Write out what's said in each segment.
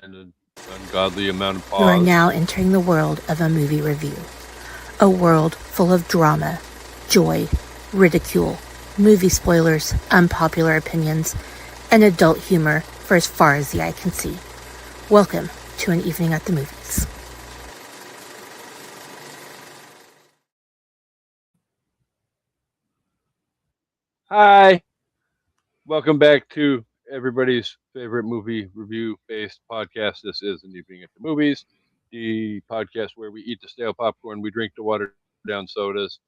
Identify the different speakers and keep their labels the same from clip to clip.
Speaker 1: an ungodly amount of
Speaker 2: You are
Speaker 1: pause.
Speaker 2: now entering the world of a movie review. A world full of drama, joy, ridicule, movie spoilers, unpopular opinions, and adult humor for as far as the eye can see. Welcome to An Evening at the Movies.
Speaker 1: Hi, welcome back to everybody's favorite movie review-based podcast. This is An Evening at the Movies, the podcast where we eat the stale popcorn, we drink the watered-down sodas,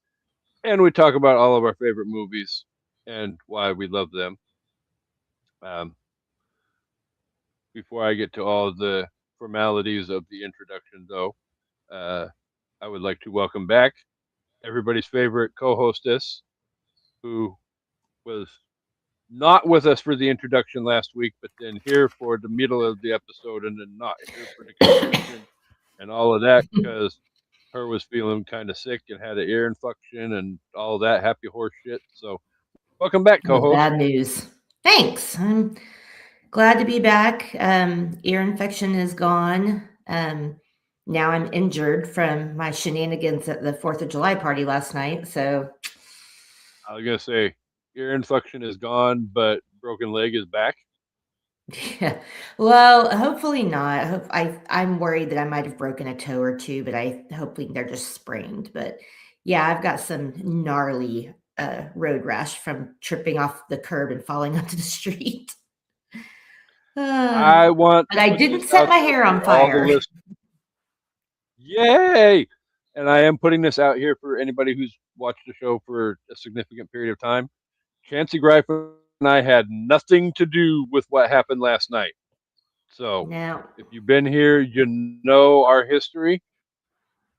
Speaker 1: and we talk about all of our favorite movies and why we love them. Um, Before I get to all the formalities of the introduction, though, uh, I would like to welcome back everybody's favorite co-hostess, who was not with us for the introduction last week, but then here for the middle of the episode, and then not here for the conclusion and all of that because her was feeling kind of sick and had an ear infection and all that happy horse shit. So, welcome back,
Speaker 3: That was
Speaker 1: co-host.
Speaker 3: bad news. Thanks. I'm glad to be back. Ear infection is gone. Now I'm injured from my shenanigans at the 4th of July party last night. So,
Speaker 1: I was gonna say ear infection is gone, but broken leg is back.
Speaker 3: yeah. Well, hopefully not. I'm worried that I might have broken a toe or two, but hopefully they're just sprained. But yeah, I've got some gnarly road rash from tripping off the curb and falling onto the street.
Speaker 1: I want
Speaker 3: But
Speaker 1: to
Speaker 3: I
Speaker 1: put
Speaker 3: didn't
Speaker 1: this
Speaker 3: set
Speaker 1: out
Speaker 3: my
Speaker 1: there
Speaker 3: hair on
Speaker 1: for all the
Speaker 3: fire.
Speaker 1: listeners. Yay! And I am putting this out here for anybody who's watched the show for a significant period of time. Chancy Greif and I had nothing to do with what happened last night. So
Speaker 3: Now,
Speaker 1: if you've been here, you know our history,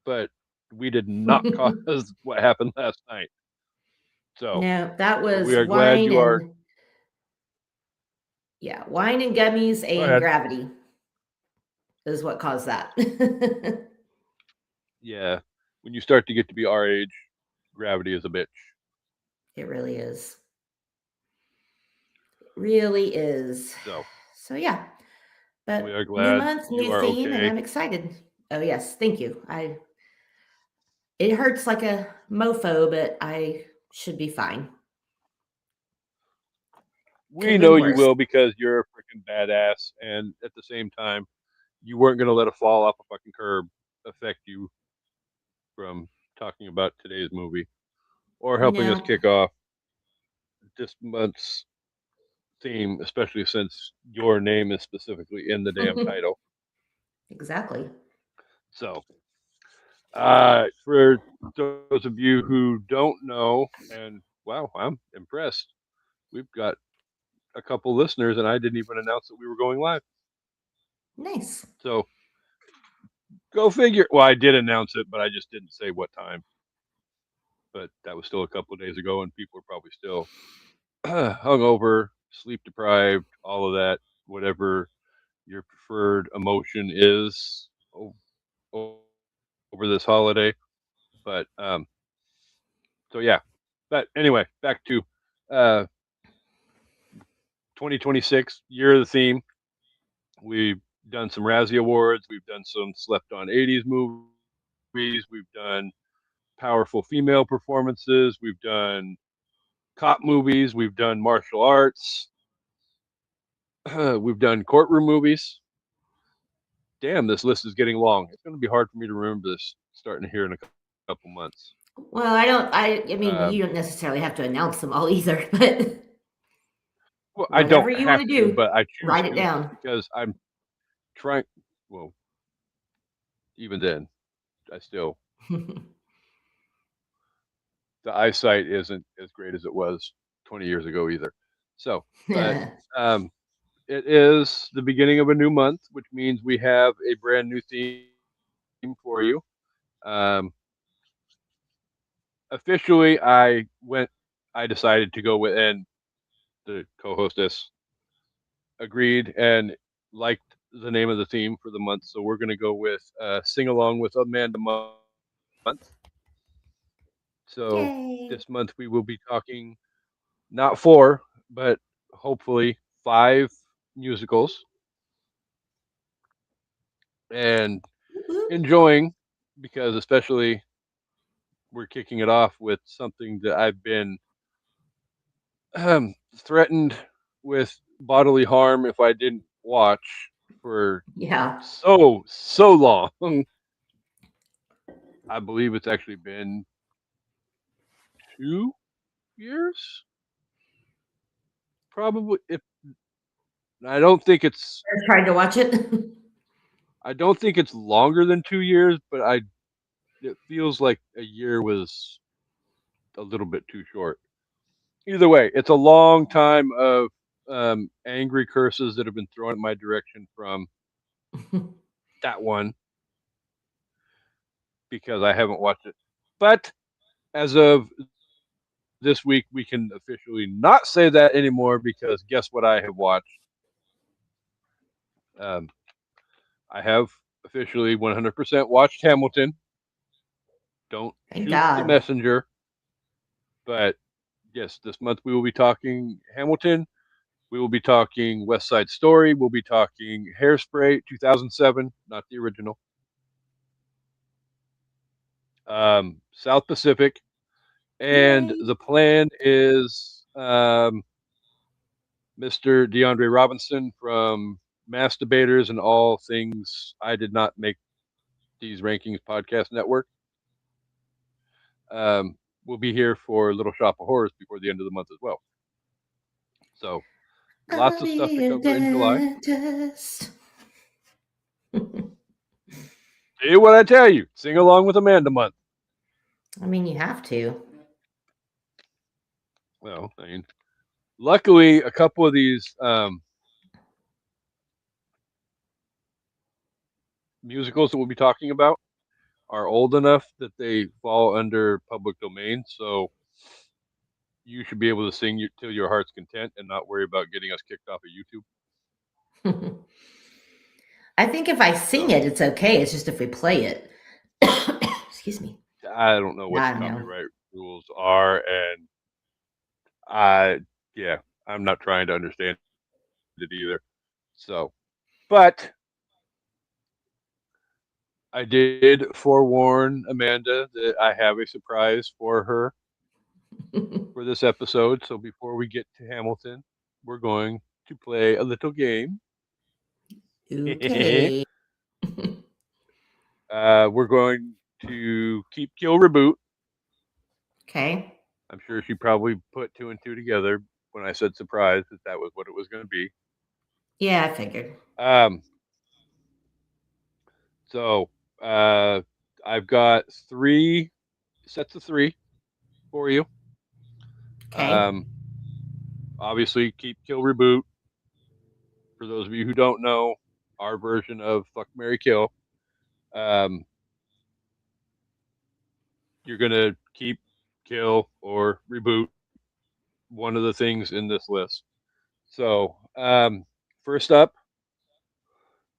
Speaker 1: but we did not cause what happened last night. So,
Speaker 3: no, that
Speaker 1: but we
Speaker 3: was
Speaker 1: are glad
Speaker 3: wine
Speaker 1: you are.
Speaker 3: and wine and gummies
Speaker 1: Go
Speaker 3: and
Speaker 1: ahead.
Speaker 3: gravity is what caused that.
Speaker 1: Yeah. When you start to get to be our age, gravity is a bitch.
Speaker 3: It really is. Really is.
Speaker 1: So
Speaker 3: So yeah.
Speaker 1: we
Speaker 3: But
Speaker 1: are
Speaker 3: new
Speaker 1: glad
Speaker 3: month,
Speaker 1: you
Speaker 3: new
Speaker 1: are
Speaker 3: theme, and
Speaker 1: okay.
Speaker 3: I'm excited. Oh yes, thank you. It hurts like a mofo, but I should be fine. Could
Speaker 1: We
Speaker 3: have
Speaker 1: know
Speaker 3: been
Speaker 1: you
Speaker 3: worse.
Speaker 1: will because you're a freaking badass, and at the same time, you weren't going to let a fall off a fucking curb affect you from talking about today's movie or helping us
Speaker 3: No.
Speaker 1: kick off this month's theme, especially since your name is specifically in the damn title.
Speaker 3: Exactly.
Speaker 1: So, for those of you who don't know, and wow, I'm impressed. We've got a couple listeners, and I didn't even announce that we were going live.
Speaker 3: Nice.
Speaker 1: So, go figure. Well, I did announce it, but I just didn't say what time. But that was still a couple of days ago, and people are probably still hungover, sleep deprived, all of that, whatever your preferred emotion is over this holiday. But so yeah. But anyway, back to uh, 2026 year of the theme. We've done some Razzie Awards. We've done some slept on 80s movies. We've done powerful female performances. We've done cop movies. We've done martial arts. We've done courtroom movies. Damn, this list is getting long. It's going to be hard for me to remember this starting here in a couple months.
Speaker 3: Well, I mean, you don't necessarily have to announce them all either, but
Speaker 1: Well, I
Speaker 3: whatever
Speaker 1: don't
Speaker 3: you
Speaker 1: have
Speaker 3: want to
Speaker 1: to,
Speaker 3: do,
Speaker 1: but I choose
Speaker 3: write it
Speaker 1: to
Speaker 3: down.
Speaker 1: because I'm trying. Well, even then, I still the eyesight isn't as great as it was 20 years ago either. So, but um, it is the beginning of a new month, which means we have a brand new theme for you. Um, Officially, I decided to go with, and the co-hostess agreed and liked the name of the theme for the month. So we're going to go with "Sing Along with Amanda Month." So this
Speaker 3: Yay.
Speaker 1: month we will be talking not four, but hopefully five musicals. and
Speaker 3: Woo-hoo.
Speaker 1: enjoying, because especially we're kicking it off with something that I've been threatened with bodily harm if I didn't watch for
Speaker 3: Yeah.
Speaker 1: so long. I believe it's actually been 2 years, probably. If I don't think it's,
Speaker 3: I tried to watch it.
Speaker 1: I don't think it's longer than 2 years, but it feels like a year was a little bit too short. Either way, it's a long time of angry curses that have been thrown in my direction from that one because I haven't watched it. But as of this week, we can officially not say that anymore because guess what I have watched? Um, I have officially 100% watched Hamilton. Don't
Speaker 3: Thank
Speaker 1: shoot the
Speaker 3: God.
Speaker 1: messenger. But yes, this month we will be talking Hamilton. We will be talking West Side Story. We'll be talking Hairspray 2007, not the original. South Pacific. And
Speaker 3: Yay.
Speaker 1: the plan is Mr. DeAndre Robinson from Mass Debaters and all things I Did Not Make These Rankings podcast network. We'll be here for Little Shop of Horrors before the end of the month as well. So lots
Speaker 3: I'll
Speaker 1: of stuff to
Speaker 3: be a
Speaker 1: cover in July.
Speaker 3: dentist.
Speaker 1: Do what I tell you. Sing along with Amanda month.
Speaker 3: I mean, you have to.
Speaker 1: Well, I mean, luckily, a couple of these musicals that we'll be talking about are old enough that they fall under public domain. So you should be able to sing till your heart's content and not worry about getting us kicked off of YouTube.
Speaker 3: I think if I sing
Speaker 1: So
Speaker 3: it, it's okay. It's just if we play it. Excuse me.
Speaker 1: I don't know what
Speaker 3: I
Speaker 1: the
Speaker 3: don't know.
Speaker 1: copyright rules are, and I yeah, I'm not trying to understand it either. So, but I did forewarn Amanda that I have a surprise for her for this episode. So before we get to Hamilton, we're going to play a little game.
Speaker 3: Okay.
Speaker 1: We're going to keep, kill, reboot.
Speaker 3: Okay.
Speaker 1: I'm sure she probably put two and two together when I said surprise that was what it was going to be.
Speaker 3: Yeah, I figured.
Speaker 1: Um, so I've got 3 sets of 3 for you.
Speaker 3: Okay.
Speaker 1: Obviously, keep, kill, reboot. For those of you who don't know, our version of fuck, marry, kill. Um, you're gonna keep, kill, or reboot one of the things in this list. So, first up,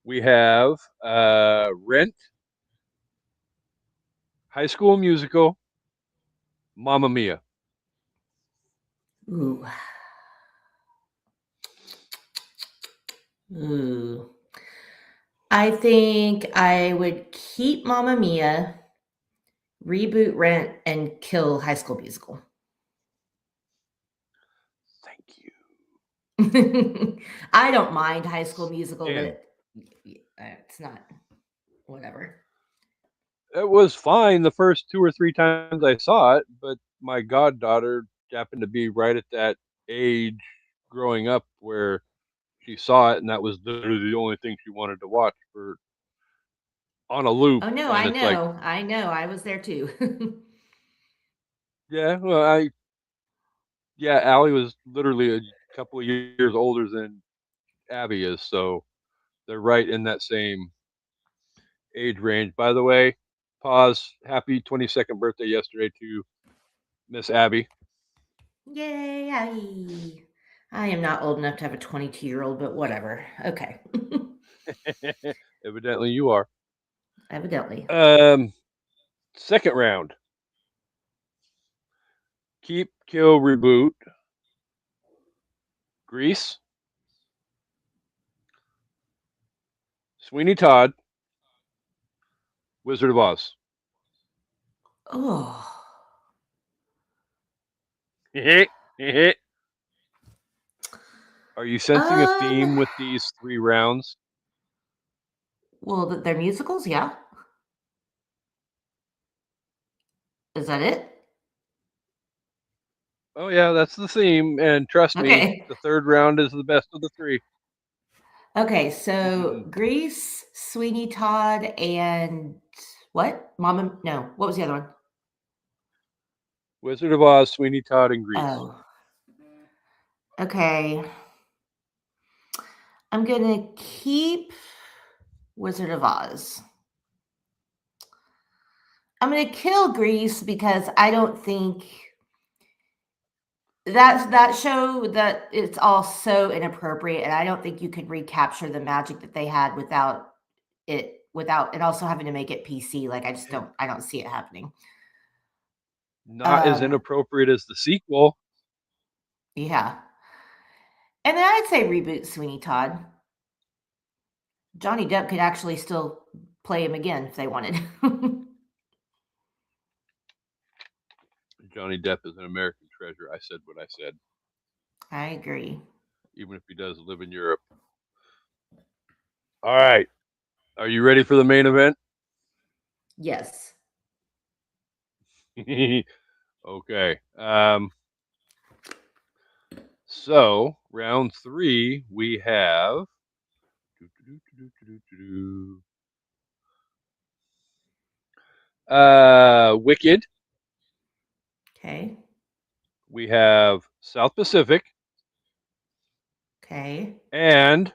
Speaker 1: we have Rent, High School Musical, Mamma Mia.
Speaker 3: Ooh. Ooh. I think I would keep Mamma Mia, reboot Rent, and kill High School Musical.
Speaker 1: Thank you.
Speaker 3: I don't mind High School Musical,
Speaker 1: And
Speaker 3: but it's not whatever.
Speaker 1: it was fine the first 2 or 3 times I saw it, but my goddaughter happened to be right at that age growing up where she saw it, and that was literally the only thing she wanted to watch for on a loop.
Speaker 3: Oh no,
Speaker 1: And
Speaker 3: I
Speaker 1: it's like,
Speaker 3: know. I know. I was there too.
Speaker 1: yeah, well, Allie was literally a couple of years older than Abby is, so they're right in that same age range. By the way, pause. Happy 22nd birthday yesterday to Miss Abby.
Speaker 3: Yay, I am not old enough to have a 22-year-old, but whatever. Okay.
Speaker 1: Evidently, you are.
Speaker 3: Evidently.
Speaker 1: Second round. Keep, kill, reboot. Grease. Sweeney Todd. Wizard of Oz.
Speaker 3: Oh.
Speaker 1: Are you sensing a theme with these 3 rounds?
Speaker 3: Well, they're musicals, yeah. Is that it?
Speaker 1: Oh yeah, that's the theme, and trust me,
Speaker 3: Okay.
Speaker 1: the 3rd round is the best of the 3.
Speaker 3: Okay, so Grease, Sweeney Todd, and what? Mama? No, what was the other one?
Speaker 1: Wizard of Oz, Sweeney Todd, and Grease.
Speaker 3: Oh, okay. I'm gonna keep Wizard of Oz. I'm gonna kill Grease because I don't think that show that it's all so inappropriate, and I don't think you could recapture the magic that they had without and also having to make it PC. Like I don't see it happening.
Speaker 1: Not as inappropriate as the sequel.
Speaker 3: Yeah. And then I'd say reboot Sweeney Todd. Johnny Depp could actually still play him again if they wanted.
Speaker 1: Johnny Depp is an American treasure. I said what I said.
Speaker 3: I agree.
Speaker 1: Even if he does live in Europe. All right. Are you ready for the main event?
Speaker 3: Yes.
Speaker 1: Okay. So, round 3, we have Wicked.
Speaker 3: Okay.
Speaker 1: We have South Pacific.
Speaker 3: Okay.
Speaker 1: And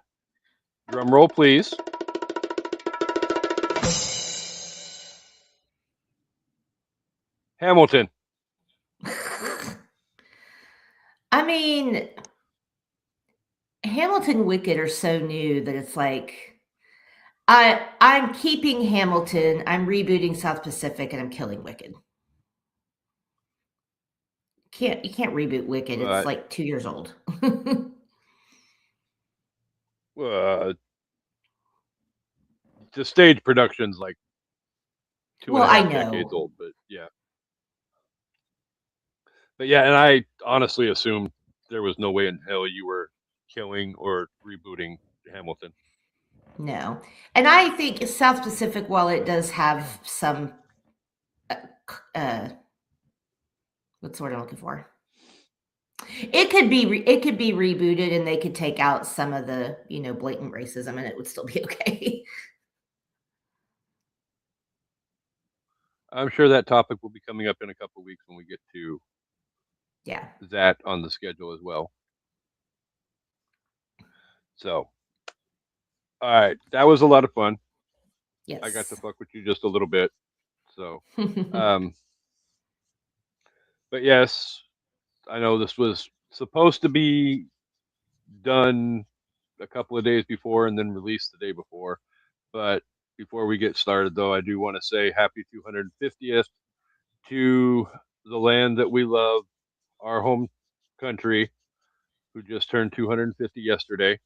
Speaker 1: drum roll, please. Hamilton.
Speaker 3: I mean, Hamilton Wicked are so new that it's like I'm keeping Hamilton, I'm rebooting South Pacific, and I'm killing Wicked. You can't reboot Wicked. It's like 2 years old.
Speaker 1: The stage production's like 2.5
Speaker 3: I
Speaker 1: decades
Speaker 3: know.
Speaker 1: old, but yeah. But yeah, and I honestly assumed there was no way in hell you were killing or rebooting Hamilton.
Speaker 3: No. And I think South Pacific, while it does have some what's the word I'm looking for? It could be rebooted and they could take out some of the, blatant racism and it would still be okay.
Speaker 1: I'm sure that topic will be coming up in a couple of weeks when we get to that on the schedule as well. So, all right, that was a lot of fun.
Speaker 3: Yes.
Speaker 1: I got to fuck with you just a little bit. So, but yes, I know this was supposed to be done a couple of days before and then released the day before. But before we get started, though, I do want to say happy 250th to the land that we love, our home country, who just turned 250 yesterday,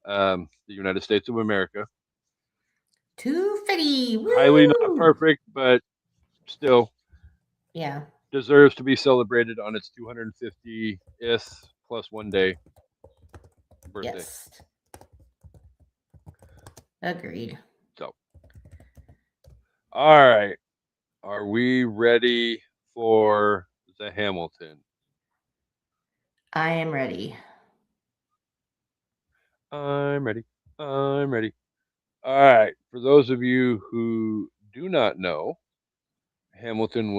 Speaker 1: the United States of America.
Speaker 3: 250. Woo!
Speaker 1: Highly not perfect, but still,
Speaker 3: yeah,
Speaker 1: deserves to be celebrated on its 250th plus 1 day birthday.
Speaker 3: Yes. Agreed.
Speaker 1: So, all right, are we ready for the Hamilton?
Speaker 3: I am ready.
Speaker 1: I'm ready. I'm ready. All right. For those of you who do not know, Hamilton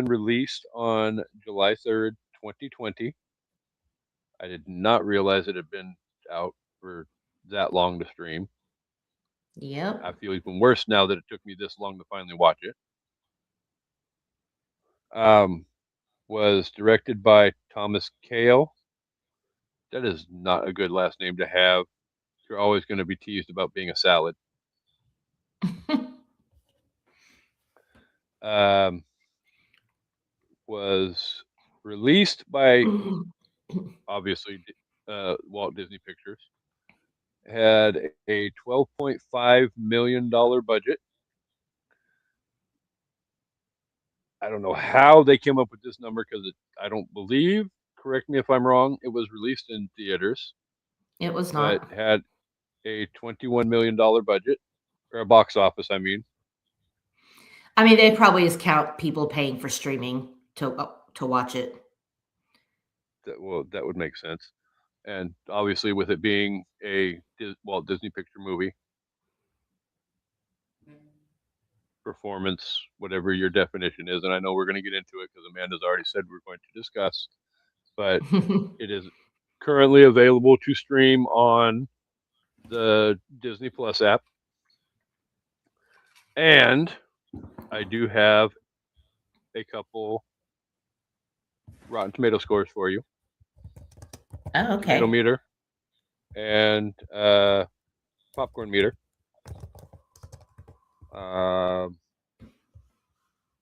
Speaker 1: released on July 3rd, 2020. I did not realize it had been out for that long to stream.
Speaker 3: Yep.
Speaker 1: I feel even worse now that it took me this long to finally watch it. Was directed by Thomas Kail. That is not a good last name to have. You're always going to be teased about being a salad. Was released by obviously Walt Disney Pictures. Had a $12.5 million budget. I don't know how they came up with this number because I don't believe, correct me if I'm wrong, it was released in theaters,
Speaker 3: It was
Speaker 1: but
Speaker 3: not.
Speaker 1: had a $21 million budget, or a box office, I mean.
Speaker 3: I mean, they probably just count people paying for streaming to watch it.
Speaker 1: That would make sense. And obviously, with it being a Walt Disney Picture movie, performance, whatever your definition is, and I know we're going to get into it because Amanda's already said we're going to discuss, but it is currently available to stream on the Disney Plus app. And I do have a couple Rotten Tomato scores for you.
Speaker 3: Oh, okay.
Speaker 1: Tomato meter and popcorn meter.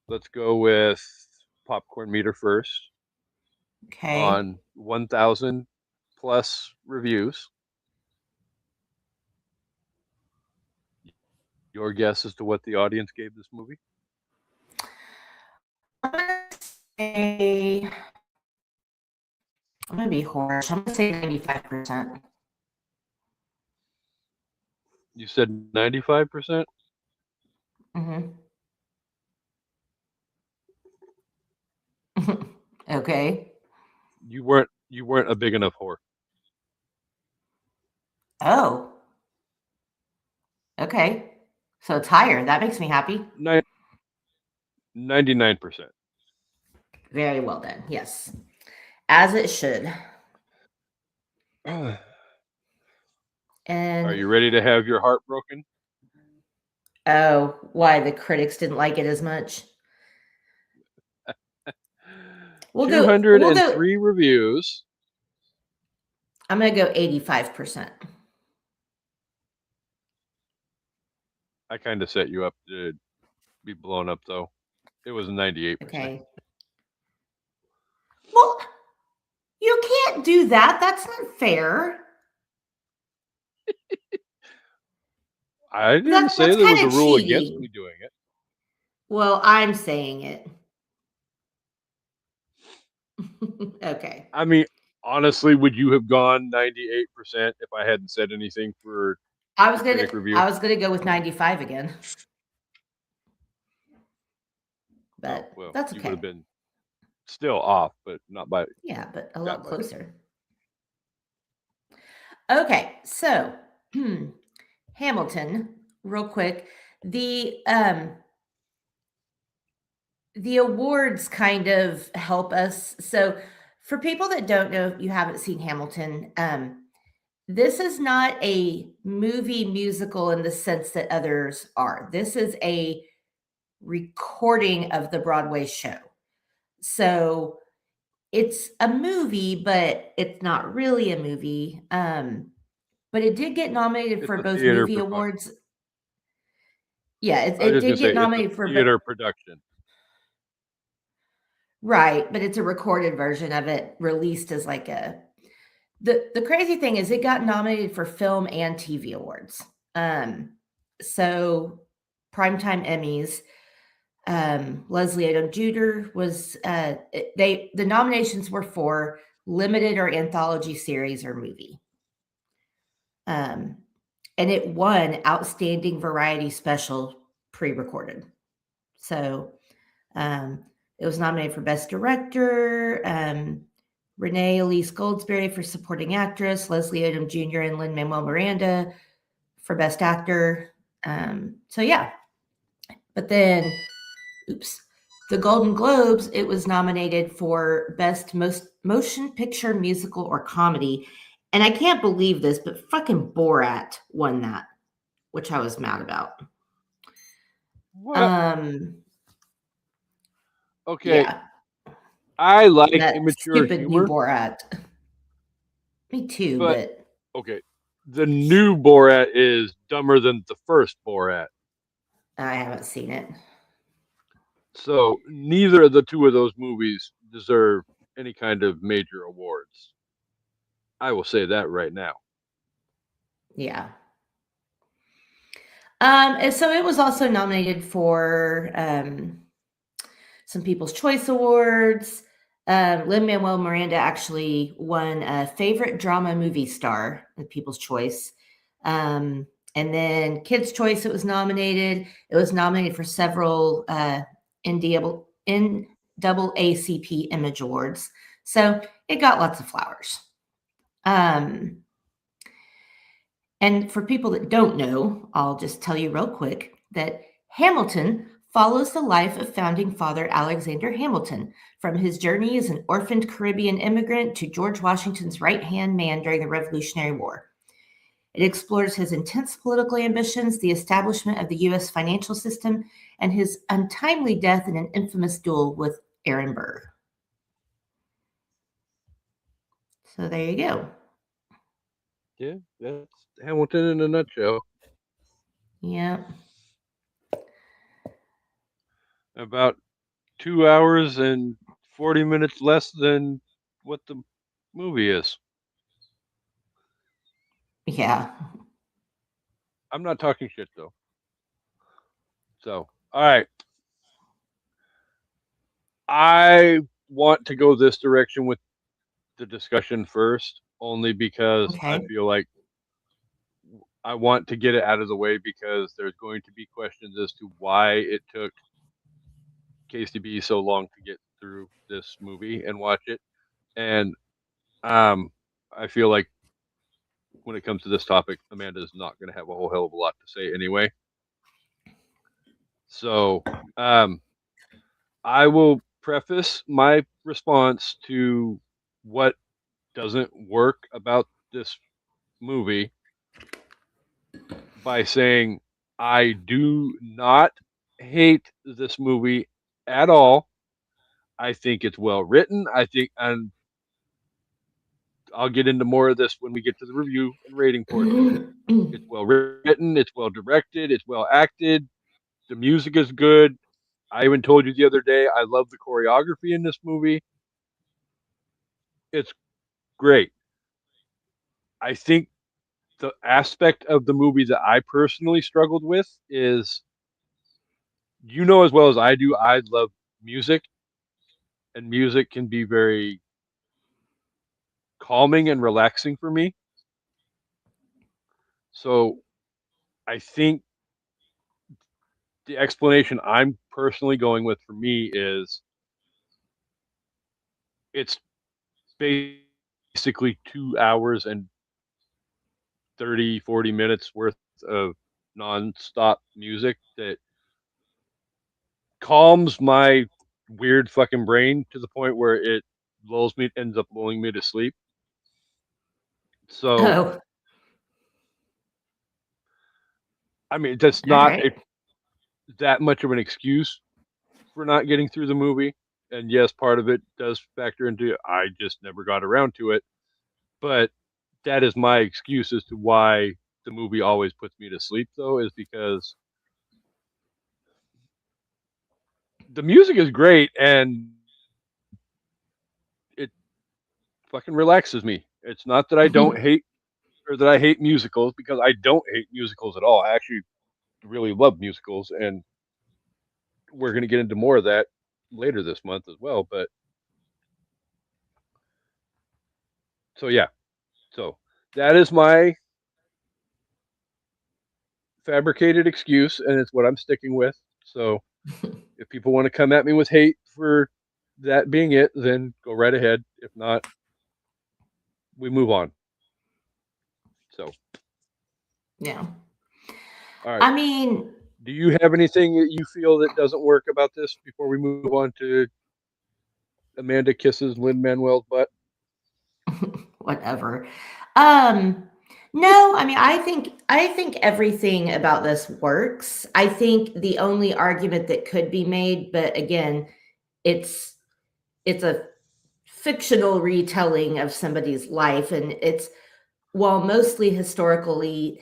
Speaker 1: Let's go with popcorn meter first.
Speaker 3: Okay.
Speaker 1: On 1,000 plus reviews. Your guess as to what the audience gave this movie?
Speaker 3: I'm gonna be harsh. I'm gonna say 95%.
Speaker 1: You said 95%?
Speaker 3: Mm-hmm. Okay.
Speaker 1: You weren't a big enough whore.
Speaker 3: Oh. Okay. So it's higher. That makes me happy.
Speaker 1: 99%.
Speaker 3: Very well done. Yes. As it should.
Speaker 1: Are
Speaker 3: And
Speaker 1: you ready to have your heart broken?
Speaker 3: oh, why the critics didn't like it as much? We'll go
Speaker 1: 203 reviews.
Speaker 3: I'm gonna go 85%.
Speaker 1: I kind of set you up to be blown up, though. It was 98%.
Speaker 3: Okay. Well, you can't do that. That's not fair.
Speaker 1: I didn't say there was a rule against me doing it.
Speaker 3: Well, I'm saying it. Okay.
Speaker 1: I mean, honestly, would you have gone 98% if I hadn't said anything for
Speaker 3: I was gonna go with 95 again. But
Speaker 1: well,
Speaker 3: that's
Speaker 1: you
Speaker 3: okay.
Speaker 1: would have been still off, but not by
Speaker 3: but a lot closer.
Speaker 1: Much.
Speaker 3: Okay, so Hamilton, real quick. The awards kind of help us. So for people that don't know, you haven't seen Hamilton, this is not a movie musical in the sense that others are. This is a recording of the Broadway show. So it's a movie, but it's not really a movie. But it did get nominated for both movie awards. Yeah, it did get nominated for
Speaker 1: theater production.
Speaker 3: Right, but it's a recorded version of it released as like a the crazy thing is it got nominated for film and TV awards. So Primetime Emmys, Leslie Odom Jr. was the nominations were for limited or anthology series or movie. And it won Outstanding Variety Special pre-recorded. So it was nominated for Best Director, Renee Elise Goldsberry for Supporting Actress, Leslie Odom Jr. and Lin-Manuel Miranda for Best Actor. So yeah. But then, the Golden Globes, it was nominated for Best Motion Picture, Musical, or Comedy. And I can't believe this, but fucking Borat won that, which I was mad about.
Speaker 1: What? Okay. Yeah. I like that immature
Speaker 3: stupid
Speaker 1: humor.
Speaker 3: New Borat. Me too, but
Speaker 1: okay. The new Borat is dumber than the first Borat.
Speaker 3: I haven't seen it.
Speaker 1: So neither of the two of those movies deserve any kind of major awards. I will say that right now.
Speaker 3: Yeah. And so it was also nominated for some People's Choice Awards. Lin-Manuel Miranda actually won a favorite drama movie star at People's Choice. And then Kids' Choice, it was nominated. It was nominated for several NAACP Image Awards. So it got lots of flowers. And for people that don't know, I'll just tell you real quick that Hamilton follows the life of founding father Alexander Hamilton, from his journey as an orphaned Caribbean immigrant to George Washington's right-hand man during the Revolutionary War. It explores his intense political ambitions, the establishment of the U.S. financial system, and his untimely death in an infamous duel with Aaron Burr. So there you go.
Speaker 1: Yeah, that's Hamilton in a nutshell.
Speaker 3: Yeah.
Speaker 1: About 2 hours and 40 minutes less than what the movie is.
Speaker 3: Yeah.
Speaker 1: I'm not talking shit though. So, all right. I want to go this direction with the discussion first, only because I
Speaker 3: Okay.
Speaker 1: feel like I want to get it out of the way, because there's going to be questions as to why it took KCB so long to get through this movie and watch it. And I feel like when it comes to this topic, Amanda is not going to have a whole hell of a lot to say anyway. So I will preface my response to what doesn't work about this movie by saying I do not hate this movie at all. I think it's well written. I think, and I'll get into more of this when we get to the review and rating portion. It's well written, it's well directed, it's well acted. The music is good. I even told you the other day I love the choreography in this movie. It's great. I think the aspect of the movie that I personally struggled with is, you know as well as I do, I love music, and music can be very calming and relaxing for me. So I think the explanation I'm personally going with for me is it's basically 2 hours and 30-40 minutes worth of nonstop music that calms my weird fucking brain to the point where it ends up lulling me to sleep. So,
Speaker 3: Oh,
Speaker 1: I mean, that's
Speaker 3: all
Speaker 1: not
Speaker 3: right.
Speaker 1: that much of an excuse for not getting through the movie. And yes, part of it does factor into I just never got around to it. But that is my excuse as to why the movie always puts me to sleep, though, is because the music is great and it fucking relaxes me. It's not that I don't hate, or that I hate musicals, because I don't hate musicals at all. I actually really love musicals, and we're going to get into more of that later this month as well. But so yeah, so that is my fabricated excuse, and it's what I'm sticking with. So if people want to come at me with hate for that being it, then go right ahead. If not, we move on. So,
Speaker 3: Yeah.
Speaker 1: all right.
Speaker 3: I mean,
Speaker 1: Do you have anything that you feel that doesn't work about this before we move on to Amanda kisses Lin-Manuel's butt?
Speaker 3: whatever. No, I mean, I think everything about this works. I think the only argument that could be made, but again, it's a fictional retelling of somebody's life, and it's, while mostly historically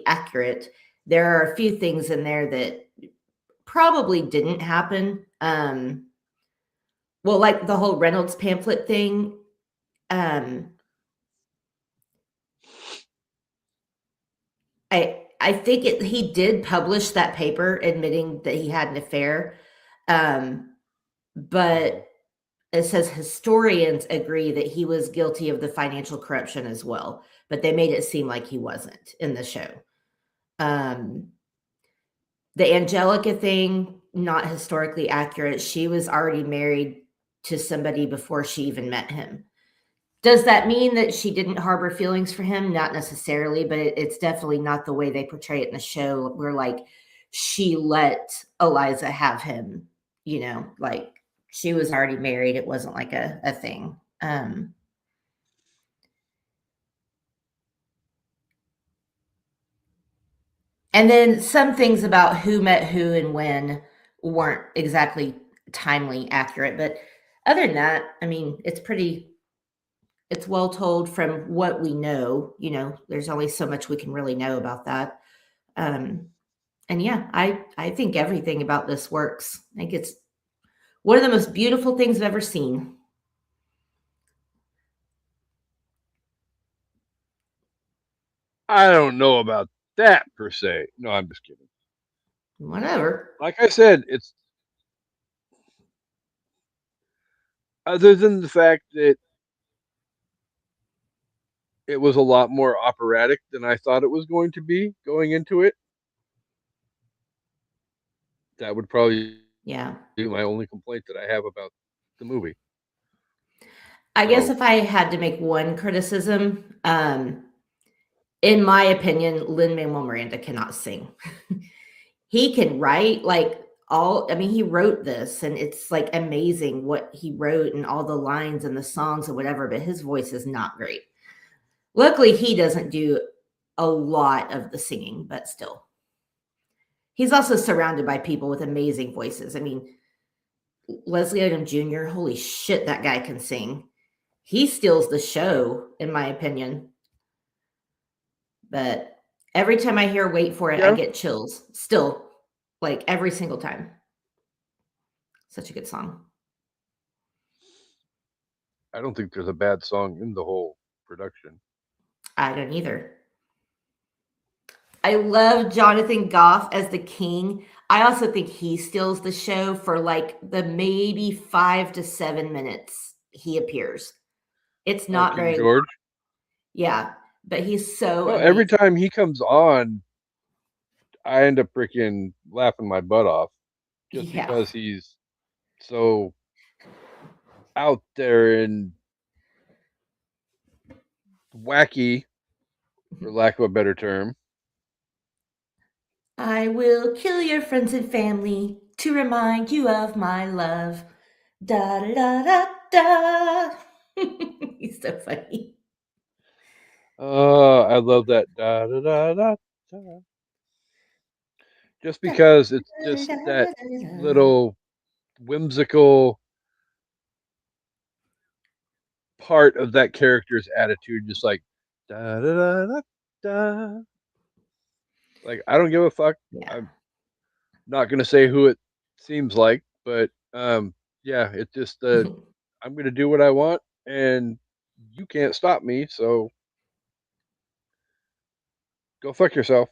Speaker 3: accurate, there are a few things in there that probably didn't happen. Well, like the whole Reynolds pamphlet thing. Um, I think he did publish that paper admitting that he had an affair. Um, but it says historians agree that he was guilty of the financial corruption as well, but they made it seem like he wasn't in the show. Um, the Angelica thing, not historically accurate. She was already married to somebody before she even met him. Does that mean that she didn't harbor feelings for him? Not necessarily, but it's definitely not the way they portray it in the show. Where like she let Eliza have him, like she was already married. It wasn't like a thing. And then some things about who met who and when weren't exactly timely accurate. But other than that, I mean, it's well told from what we know. There's only so much we can really know about that. And yeah, I think everything about this works. I think it's one of the most beautiful things I've ever seen.
Speaker 1: I don't know about that per se. No, I'm just kidding.
Speaker 3: Whatever.
Speaker 1: Like I said, it's other than the fact that it was a lot more operatic than I thought it was going to be going into it. That would probably
Speaker 3: Yeah.
Speaker 1: be my only complaint that I have about the movie.
Speaker 3: I guess
Speaker 1: So,
Speaker 3: if I had to make one criticism, in my opinion, Lin-Manuel Miranda cannot sing. He can write he wrote this and it's like amazing what he wrote and all the lines and the songs and whatever, but his voice is not great. Luckily, he doesn't do a lot of the singing, but still. He's also surrounded by people with amazing voices. I mean, Leslie Odom Jr., holy shit, that guy can sing. He steals the show, in my opinion. But every time I hear Wait For It, I
Speaker 1: yeah,
Speaker 3: get chills. Still, like every single time. Such a good song.
Speaker 1: I don't think there's a bad song in the whole production.
Speaker 3: I don't either. I love Jonathan Goff as the king. I also think he steals the show for like the maybe 5 to 7 minutes he appears. It's
Speaker 1: Oh,
Speaker 3: not
Speaker 1: King
Speaker 3: very long.
Speaker 1: George.
Speaker 3: Yeah, but he's so
Speaker 1: Well, every
Speaker 3: amazing.
Speaker 1: time he comes on, I end up freaking laughing my butt off just
Speaker 3: Yeah.
Speaker 1: because he's so out there and wacky, for lack of a better term.
Speaker 3: I will kill your friends and family to remind you of my love. Da da da da. He's so funny.
Speaker 1: I love that da da da da da. Just because it's just that little whimsical part of that character's attitude, just like da da da da da. Like I don't give a fuck.
Speaker 3: Yeah.
Speaker 1: I'm not gonna say who it seems like, but yeah, it just I'm gonna do what I want, and you can't stop me. So go fuck yourself.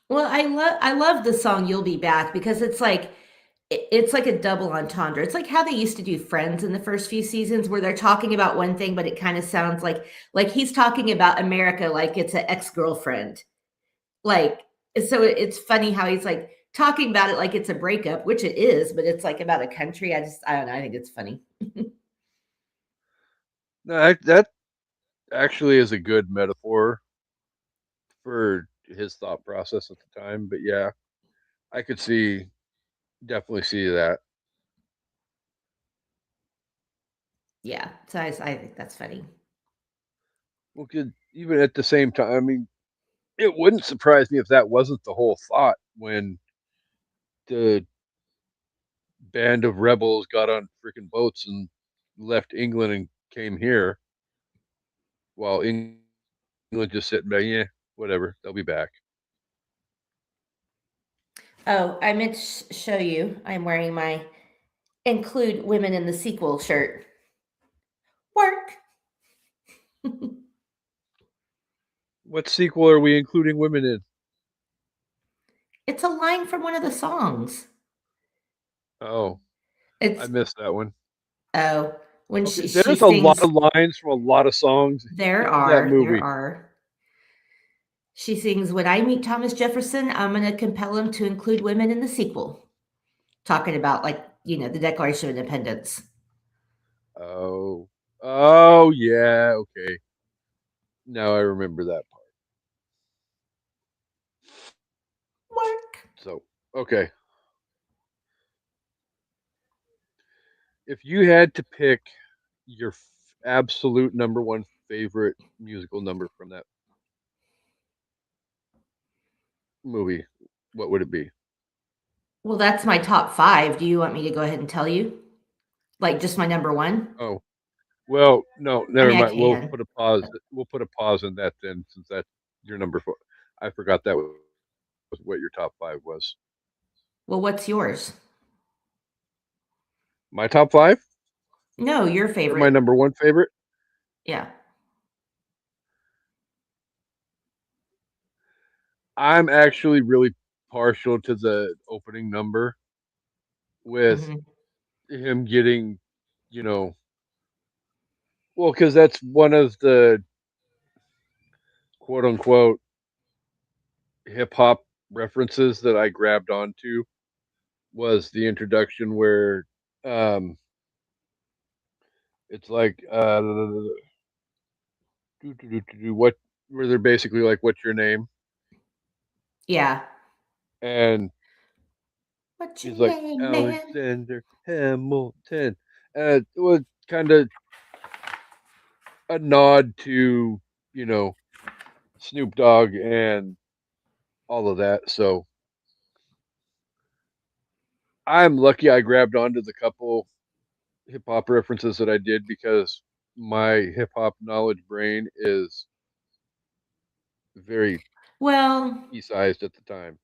Speaker 3: Well, I love the song "You'll Be Back" because it's like a double entendre. It's like how they used to do Friends in the first few seasons where they're talking about one thing, but it kind of sounds like he's talking about America like it's an ex-girlfriend. Like, so it's funny how he's like talking about it like it's a breakup, which it is, but it's like about a country. I don't know. I think it's funny.
Speaker 1: No, that actually is a good metaphor for his thought process at the time. But yeah, I could definitely see that.
Speaker 3: Yeah. So I think that's funny.
Speaker 1: Well, could even at the same time, I mean, it wouldn't surprise me if that wasn't the whole thought when the band of rebels got on freaking boats and left England and came here, while England just sitting back. Yeah, whatever. They'll be back.
Speaker 3: Oh, I meant to show you. I'm wearing my include women in the sequel shirt. Work.
Speaker 1: What sequel are we including women in?
Speaker 3: It's a line from one of the songs.
Speaker 1: Oh,
Speaker 3: It's
Speaker 1: I missed that one.
Speaker 3: when
Speaker 1: Okay,
Speaker 3: she
Speaker 1: there's a lot
Speaker 3: sings.
Speaker 1: of lines from a lot of songs
Speaker 3: There
Speaker 1: in that
Speaker 3: are, there
Speaker 1: movie.
Speaker 3: are. She sings, "When I meet Thomas Jefferson, I'm going to compel him to include women in the sequel." Talking about, like, the Declaration of Independence.
Speaker 1: Oh, oh yeah, okay. Now I remember that part.
Speaker 3: Mark.
Speaker 1: So, okay. If you had to pick your absolute number one favorite musical number from that movie, what would it be?
Speaker 3: Well, that's my top 5. Do you want me to go ahead and tell you? Like, just my number 1?
Speaker 1: Oh, well, no,
Speaker 3: I
Speaker 1: never
Speaker 3: mean, I
Speaker 1: mind. We'll
Speaker 3: can.
Speaker 1: put a pause. We'll put a pause in that then, since that's your number 4. I forgot that was what your top 5 was.
Speaker 3: Well, what's yours?
Speaker 1: My top 5
Speaker 3: No, your
Speaker 1: or my
Speaker 3: favorite.
Speaker 1: number one favorite?
Speaker 3: Yeah.
Speaker 1: I'm actually really partial to the opening number with
Speaker 3: Mhm.
Speaker 1: him getting, you know, well, because that's one of the quote unquote hip hop references that I grabbed onto was the introduction where um it's like what where they're basically like what's your name,
Speaker 3: Yeah.
Speaker 1: and
Speaker 3: "What's your
Speaker 1: he's like
Speaker 3: name, man?"
Speaker 1: Alexander Hamilton. It was kind of a nod to, you know, Snoop Dogg and all of that. So I'm lucky I grabbed onto the couple hip hop references that I did because my hip hop knowledge brain is very
Speaker 3: Well,
Speaker 1: pea sized at the time.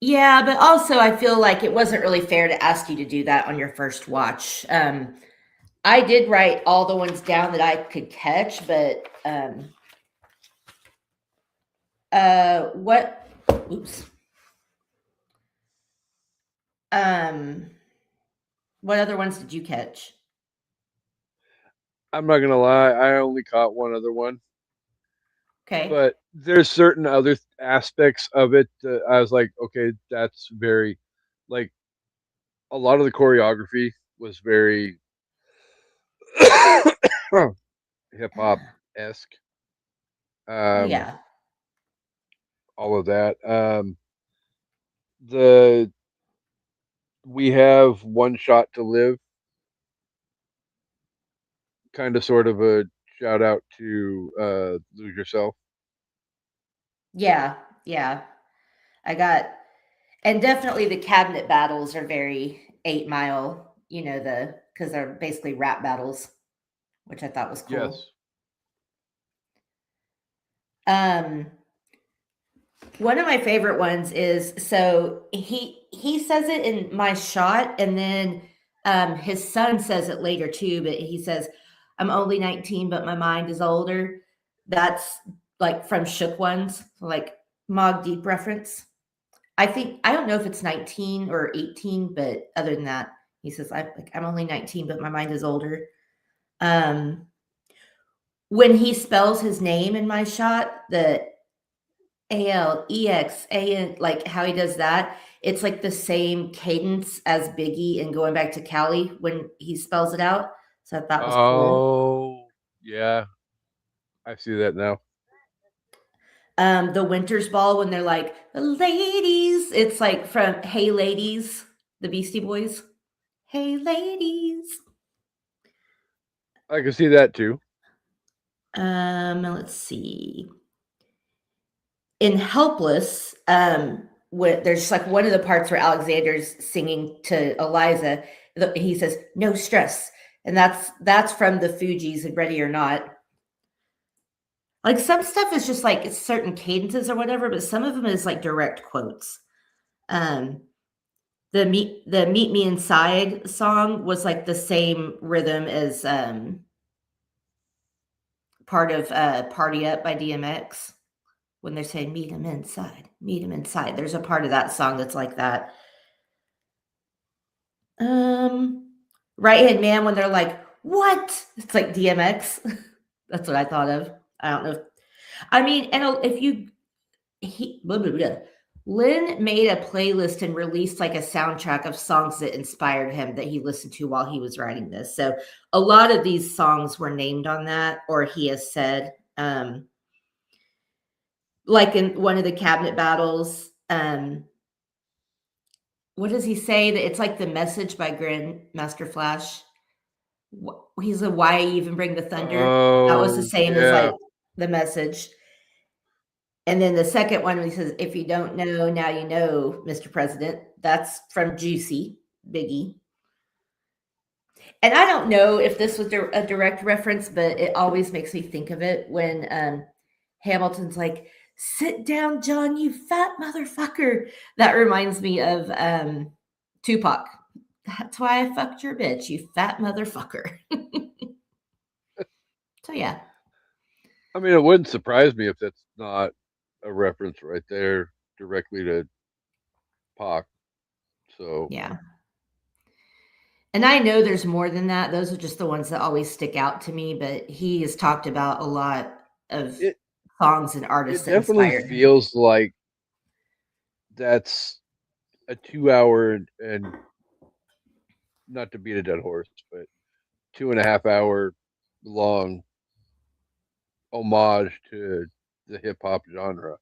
Speaker 3: yeah, but also I feel like it wasn't really fair to ask you to do that on your first watch. I did write all the ones down that I could catch, but what oops. Um what other ones did you catch?
Speaker 1: I'm not gonna lie, I only caught one other one,
Speaker 3: Okay.
Speaker 1: but there's certain other aspects of it that I was like, okay, that's very like a lot of the choreography was very hip hop esque.
Speaker 3: Oh
Speaker 1: Um,
Speaker 3: yeah.
Speaker 1: all of that. The we have one shot to live, kind of sort of a shout out to lose yourself.
Speaker 3: Yeah. Yeah. I got and definitely the cabinet battles are very 8 Mile, because they're basically rap battles, which I thought was cool.
Speaker 1: Yes.
Speaker 3: Um One of my favorite ones is, so he says it in My Shot, and then his son says it later too, but he says, "I'm only 19, but my mind is older." That's like from Shook Ones, like Mog Deep reference. I don't know if it's 19 or 18, but other than that, he says, I'm only 19, but my mind is older." Um, when he spells his name in My Shot, the Alexa, like how he does that, it's like the same cadence as Biggie and Going Back to Cali when he spells it out. So I thought was cool.
Speaker 1: Oh, yeah. I see that now.
Speaker 3: The Winter's Ball when they're like, "Ladies," it's like from Hey Ladies, the Beastie Boys. Hey ladies.
Speaker 1: I can see that too.
Speaker 3: Let's see. In Helpless, there's like one of the parts where Alexander's singing to Eliza. He says, "No stress," and that's from the Fugees and Ready or Not. Like some stuff is just like it's certain cadences or whatever, but some of them is like direct quotes. Um, the Meet Me Inside song was like the same rhythm as part of Party Up by DMX. When they're saying meet him inside, meet him inside. There's a part of that song that's like that. Right Hand Man when they're like, "What?" It's like DMX. That's what I thought of. I don't know. I mean, and if you blah, blah, blah. Lynn made a playlist and released like a soundtrack of songs that inspired him that he listened to while he was writing this. So a lot of these songs were named on that, or he has said, like in one of the cabinet battles, what does he say? That it's like The Message by Grandmaster Flash. He's a "Why even bring the thunder?" That was the
Speaker 1: Oh,
Speaker 3: same as
Speaker 1: yeah.
Speaker 3: like The Message. And then the second one, when he says, "If you don't know, now you know, Mr. President," that's from Juicy, Biggie. And I don't know if this was a direct reference, but it always makes me think of it when Hamilton's like, "Sit down, John, you fat motherfucker." That reminds me of Tupac. "That's why I fucked your bitch, you fat motherfucker." So yeah,
Speaker 1: I mean, it wouldn't surprise me if that's not a reference right there directly to Pac. So,
Speaker 3: yeah. And I know there's more than that. Those are just the ones that always stick out to me, but he has talked about a lot of
Speaker 1: it
Speaker 3: songs and artists
Speaker 1: it
Speaker 3: that
Speaker 1: definitely
Speaker 3: inspired him.
Speaker 1: feels like that's a 2 hour and not to beat a dead horse, but 2.5 hour long homage to the hip hop genre.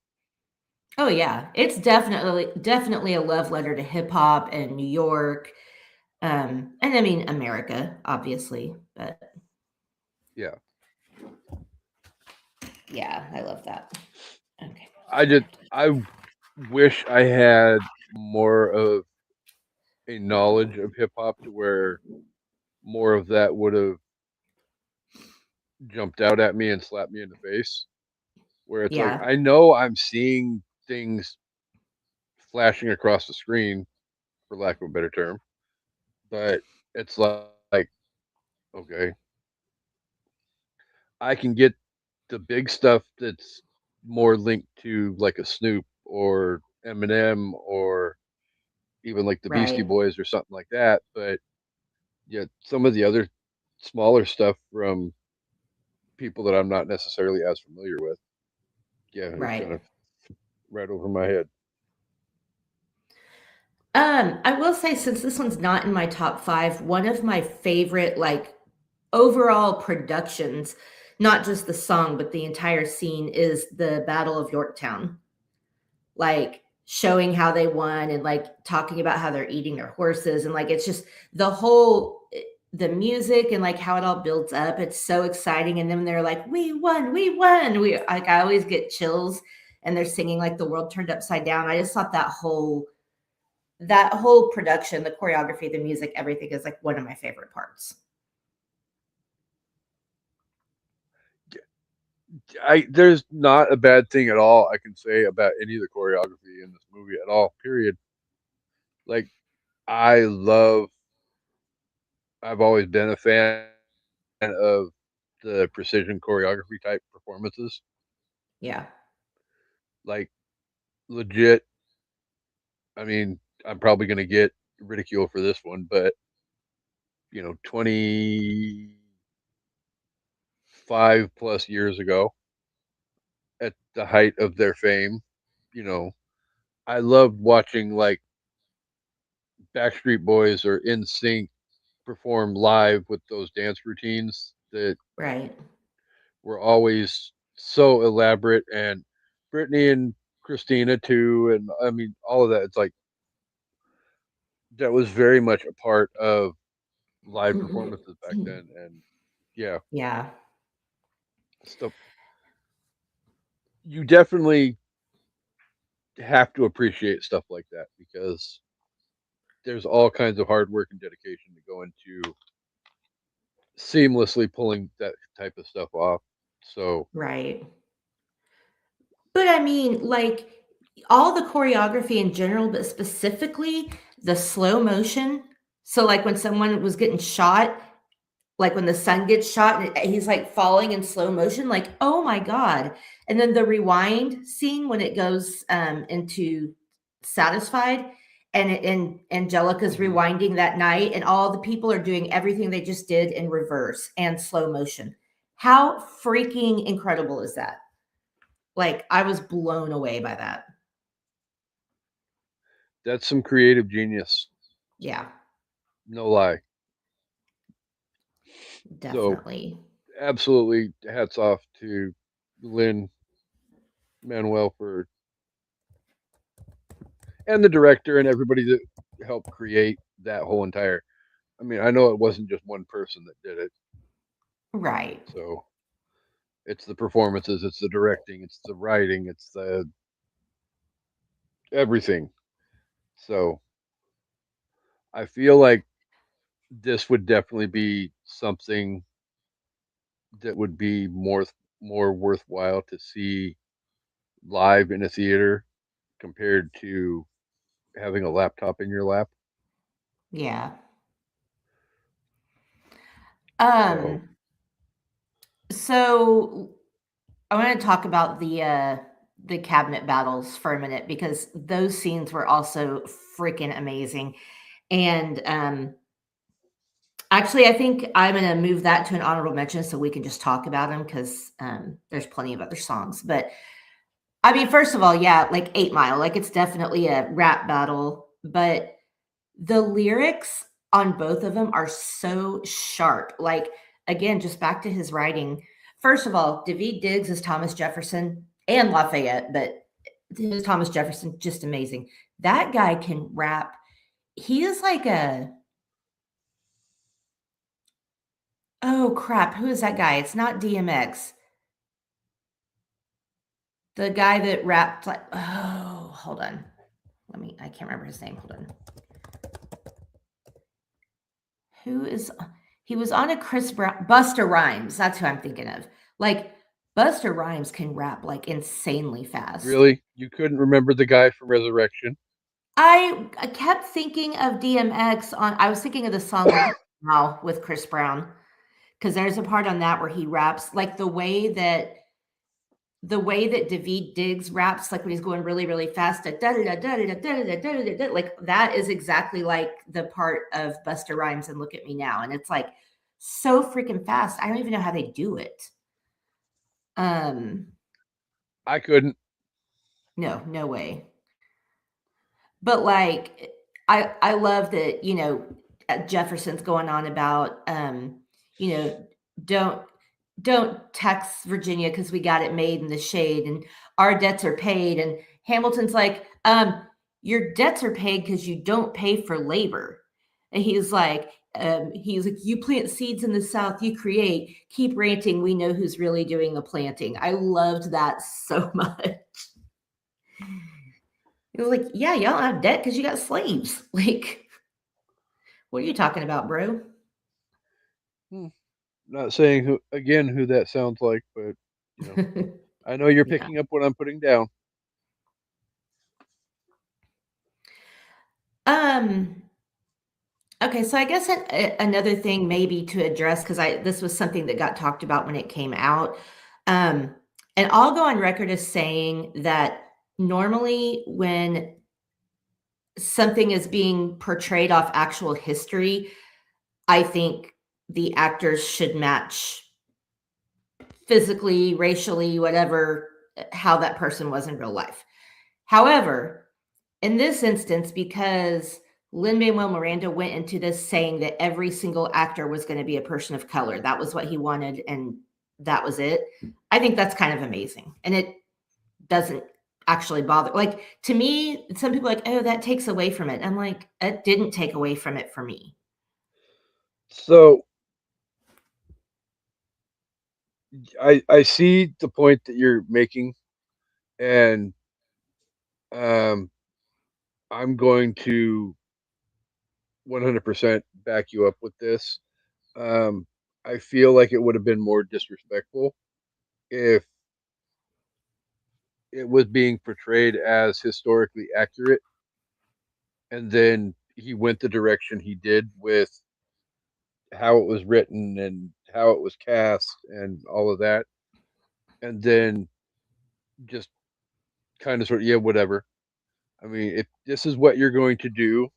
Speaker 3: Oh yeah, it's definitely a love letter to hip hop and New York, and I mean America, obviously, but
Speaker 1: Yeah.
Speaker 3: yeah, I love that. Okay.
Speaker 1: I wish I had more of a knowledge of hip hop to where more of that would have jumped out at me and slapped me in the face. Where it's like
Speaker 3: Yeah,
Speaker 1: I know I'm seeing things flashing across the screen, for lack of a better term, but it's like okay, I can get the big stuff that's more linked to like a Snoop or Eminem or even like the Beastie
Speaker 3: right.
Speaker 1: Boys or something like that. But yeah, some of the other smaller stuff from people that I'm not necessarily as familiar with, yeah, it's kind
Speaker 3: Right.
Speaker 1: of right over my head.
Speaker 3: I will say since this one's not in my top 5, one of my favorite, like, overall productions, not just the song, but the entire scene is the Battle of Yorktown. Like, showing how they won and, like, talking about how they're eating their horses, and, like, it's just the whole the music and, like, how it all builds up, it's so exciting, and then they're like, "We won, we won." I always get chills, and they're singing, like, "The World Turned Upside Down." I just thought that whole production, the choreography, the music, everything is like one of my favorite parts.
Speaker 1: I there's not a bad thing at all I can say about any of the choreography in this movie at all. Period. Like I love. I've always been a fan of the precision choreography type performances.
Speaker 3: Yeah.
Speaker 1: Like legit. I mean, I'm probably going to get ridicule for this one, but 25 plus years ago, at the height of their fame, you know, I loved watching like Backstreet Boys or In Sync perform live with those dance routines that
Speaker 3: Right.
Speaker 1: were always so elaborate, and Britney and Christina too, and I mean all of that. It's like that was very much a part of live performances back then, and yeah,
Speaker 3: Yeah.
Speaker 1: stuff you definitely have to appreciate stuff like that because there's all kinds of hard work and dedication to go into seamlessly pulling that type of stuff off. So
Speaker 3: Right. But I mean, like all the choreography in general, but specifically the slow motion. So, like when someone was getting shot, like when the sun gets shot and he's like falling in slow motion, like, oh my God. And then the rewind scene when it goes into Satisfied, and Angelica's
Speaker 1: Mhm.
Speaker 3: rewinding that night, and all the people are doing everything they just did in reverse and slow motion. How freaking incredible is that? Like, I was blown away by that.
Speaker 1: That's some creative genius.
Speaker 3: Yeah,
Speaker 1: No lie. So
Speaker 3: definitely.
Speaker 1: absolutely hats off to Lynn Manuel for and the director and everybody that helped create that whole entire. I mean, I know it wasn't just one person that did it.
Speaker 3: Right.
Speaker 1: So it's the performances, it's the directing, it's the writing, it's the everything. So I feel like this would definitely be something that would be more worthwhile to see live in a theater compared to having a laptop in your lap.
Speaker 3: Yeah.
Speaker 1: So
Speaker 3: Um, so I want to talk about the cabinet battles for a minute because those scenes were also freaking amazing. And actually, I think I'm going to move that to an honorable mention so we can just talk about them because there's plenty of other songs. But I mean, first of all, yeah, like 8 Mile, like it's definitely a rap battle, but the lyrics on both of them are so sharp. Like, again, just back to his writing. First of all, David Diggs is Thomas Jefferson and Lafayette, but his Thomas Jefferson, just amazing. That guy can rap. He is like a, oh crap, who is that guy? It's not DMX. The guy that rapped like, oh, hold on. I can't remember his name. Hold on. Who is he was on a Chris Brown Buster Rhymes, that's who I'm thinking of. Like, Buster Rhymes can rap, like, insanely fast.
Speaker 1: really, you couldn't remember the guy from Resurrection?
Speaker 3: I kept thinking of DMX on I was thinking of the song Look at Me Now with Chris Brown, because there's a part on that where he raps, like, the way that David Diggs raps, like, when he's going really, really fast, da da da da da da da da da da, like, that is exactly like the part of Busta Rhymes and Look at Me Now, and it's, like, so freaking fast, I don't even know how they do it. Um,
Speaker 1: I couldn't.
Speaker 3: no, no way. But, like, I love that, Jefferson's going on about, you know, "Don't don't tax Virginia because we got it made in the shade, and our debts are paid," and Hamilton's like, "Your debts are paid because you don't pay for labor." And he's like, "You plant seeds in the South, you create. Keep ranting, we know who's really doing the planting." I loved that so much. It was like, "Yeah, y'all don't have debt because you got slaves." Like, what are you talking about, bro?
Speaker 1: Hmm, not saying who that sounds like, but you know, I know you're
Speaker 3: Yeah.
Speaker 1: picking up what I'm putting down.
Speaker 3: Um, okay, so I guess another thing maybe to address because I this was something that got talked about when it came out. Um, and I'll go on record as saying that normally when something is being portrayed off actual history, I think the actors should match physically, racially, whatever, how that person was in real life. However, in this instance, because Lin-Manuel Miranda went into this saying that every single actor was going to be a person of color. That was what he wanted, and that was it. I think that's kind of amazing. And it doesn't actually bother. Like, to me, some people are like, oh, that takes away from it. I'm like, it didn't take away from it for me.
Speaker 1: So I see the point that you're making, and um, I'm going to 100% back you up with this. Um, I feel like it would have been more disrespectful if it was being portrayed as historically accurate, and then he went the direction he did with how it was written and how it was cast and all of that, and then just kind of sort of yeah, whatever. I mean, if this is what you're going to do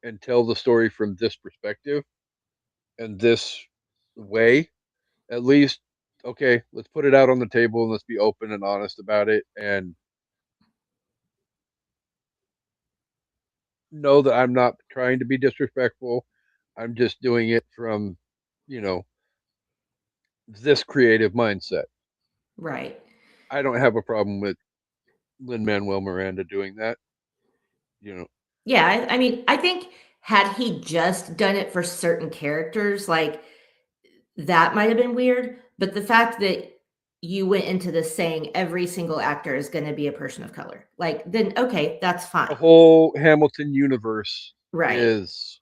Speaker 1: and tell the story from this perspective and this way, at least, okay, let's put it out on the table and let's be open and honest about it and know that I'm not trying to be disrespectful. I'm just doing it from, you know, this creative mindset.
Speaker 3: Right.
Speaker 1: I don't have a problem with Lin Manuel Miranda doing that. You know,
Speaker 3: Yeah, I mean, I think had he just done it for certain characters, like, that might have been weird, but the fact that you went into this saying every single actor is gonna be a person of color, like, then, okay, that's
Speaker 1: the
Speaker 3: fine.
Speaker 1: whole Hamilton universe
Speaker 3: Right.
Speaker 1: is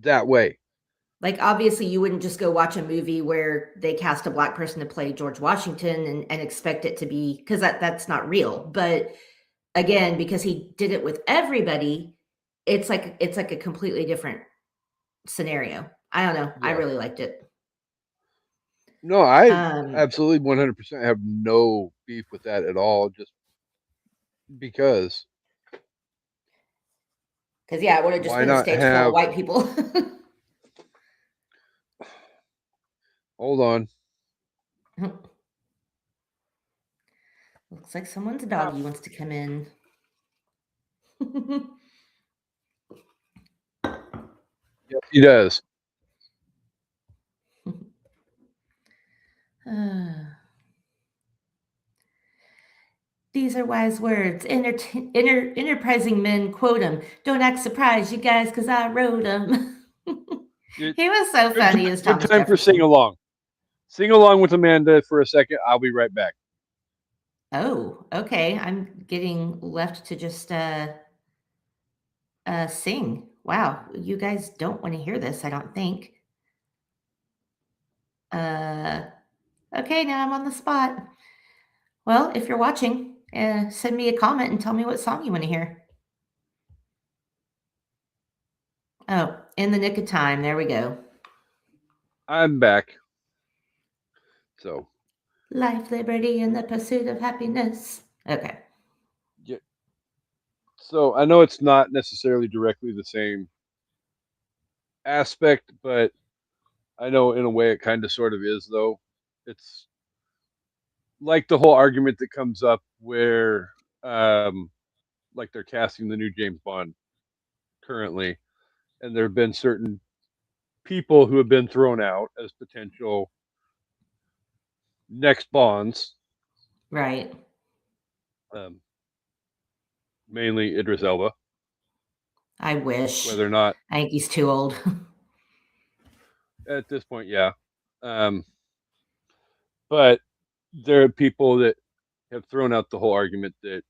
Speaker 1: that way.
Speaker 3: Like, obviously, you wouldn't just go watch a movie where they cast a black person to play George Washington and expect it to be because that's not real, but again, because he did it with everybody, it's like a completely different scenario. I don't know, I
Speaker 1: Yeah.
Speaker 3: really liked it.
Speaker 1: No, I
Speaker 3: Um,
Speaker 1: absolutely 100% have no beef with that at all. Just because,
Speaker 3: because yeah, it would've just
Speaker 1: why
Speaker 3: been a
Speaker 1: not
Speaker 3: stage full of
Speaker 1: have?
Speaker 3: white people.
Speaker 1: Hold on.
Speaker 3: Looks like someone's
Speaker 1: Ah,
Speaker 3: doggy wants to come in.
Speaker 1: yes, he does.
Speaker 3: These are wise words. Enterprising men quote them. Don't act surprised, you guys, because I wrote them.
Speaker 1: It,
Speaker 3: He was so
Speaker 1: good
Speaker 3: funny
Speaker 1: time.
Speaker 3: as
Speaker 1: Good
Speaker 3: Thomas
Speaker 1: time for sing
Speaker 3: Jefferson.
Speaker 1: along. Sing along with Amanda for a second. I'll be right back.
Speaker 3: Oh, okay. I'm getting left to just sing. Wow, you guys don't want to hear this, I don't think. Uh, okay, now I'm on the spot. Well, if you're watching, send me a comment and tell me what song you want to hear. Oh, in the nick of time. There we go.
Speaker 1: I'm back. So,
Speaker 3: Life, liberty, and the pursuit of happiness. Okay.
Speaker 1: yeah. So I know it's not necessarily directly the same aspect, but I know in a way it kind of sort of is, though. It's like the whole argument that comes up where, like they're casting the new James Bond currently, and there have been certain people who have been thrown out as potential next Bonds,
Speaker 3: Right.
Speaker 1: um, mainly Idris Elba.
Speaker 3: I wish.
Speaker 1: Whether or not
Speaker 3: I think he's too old.
Speaker 1: at this point, yeah, um, but there are people that have thrown out the whole argument that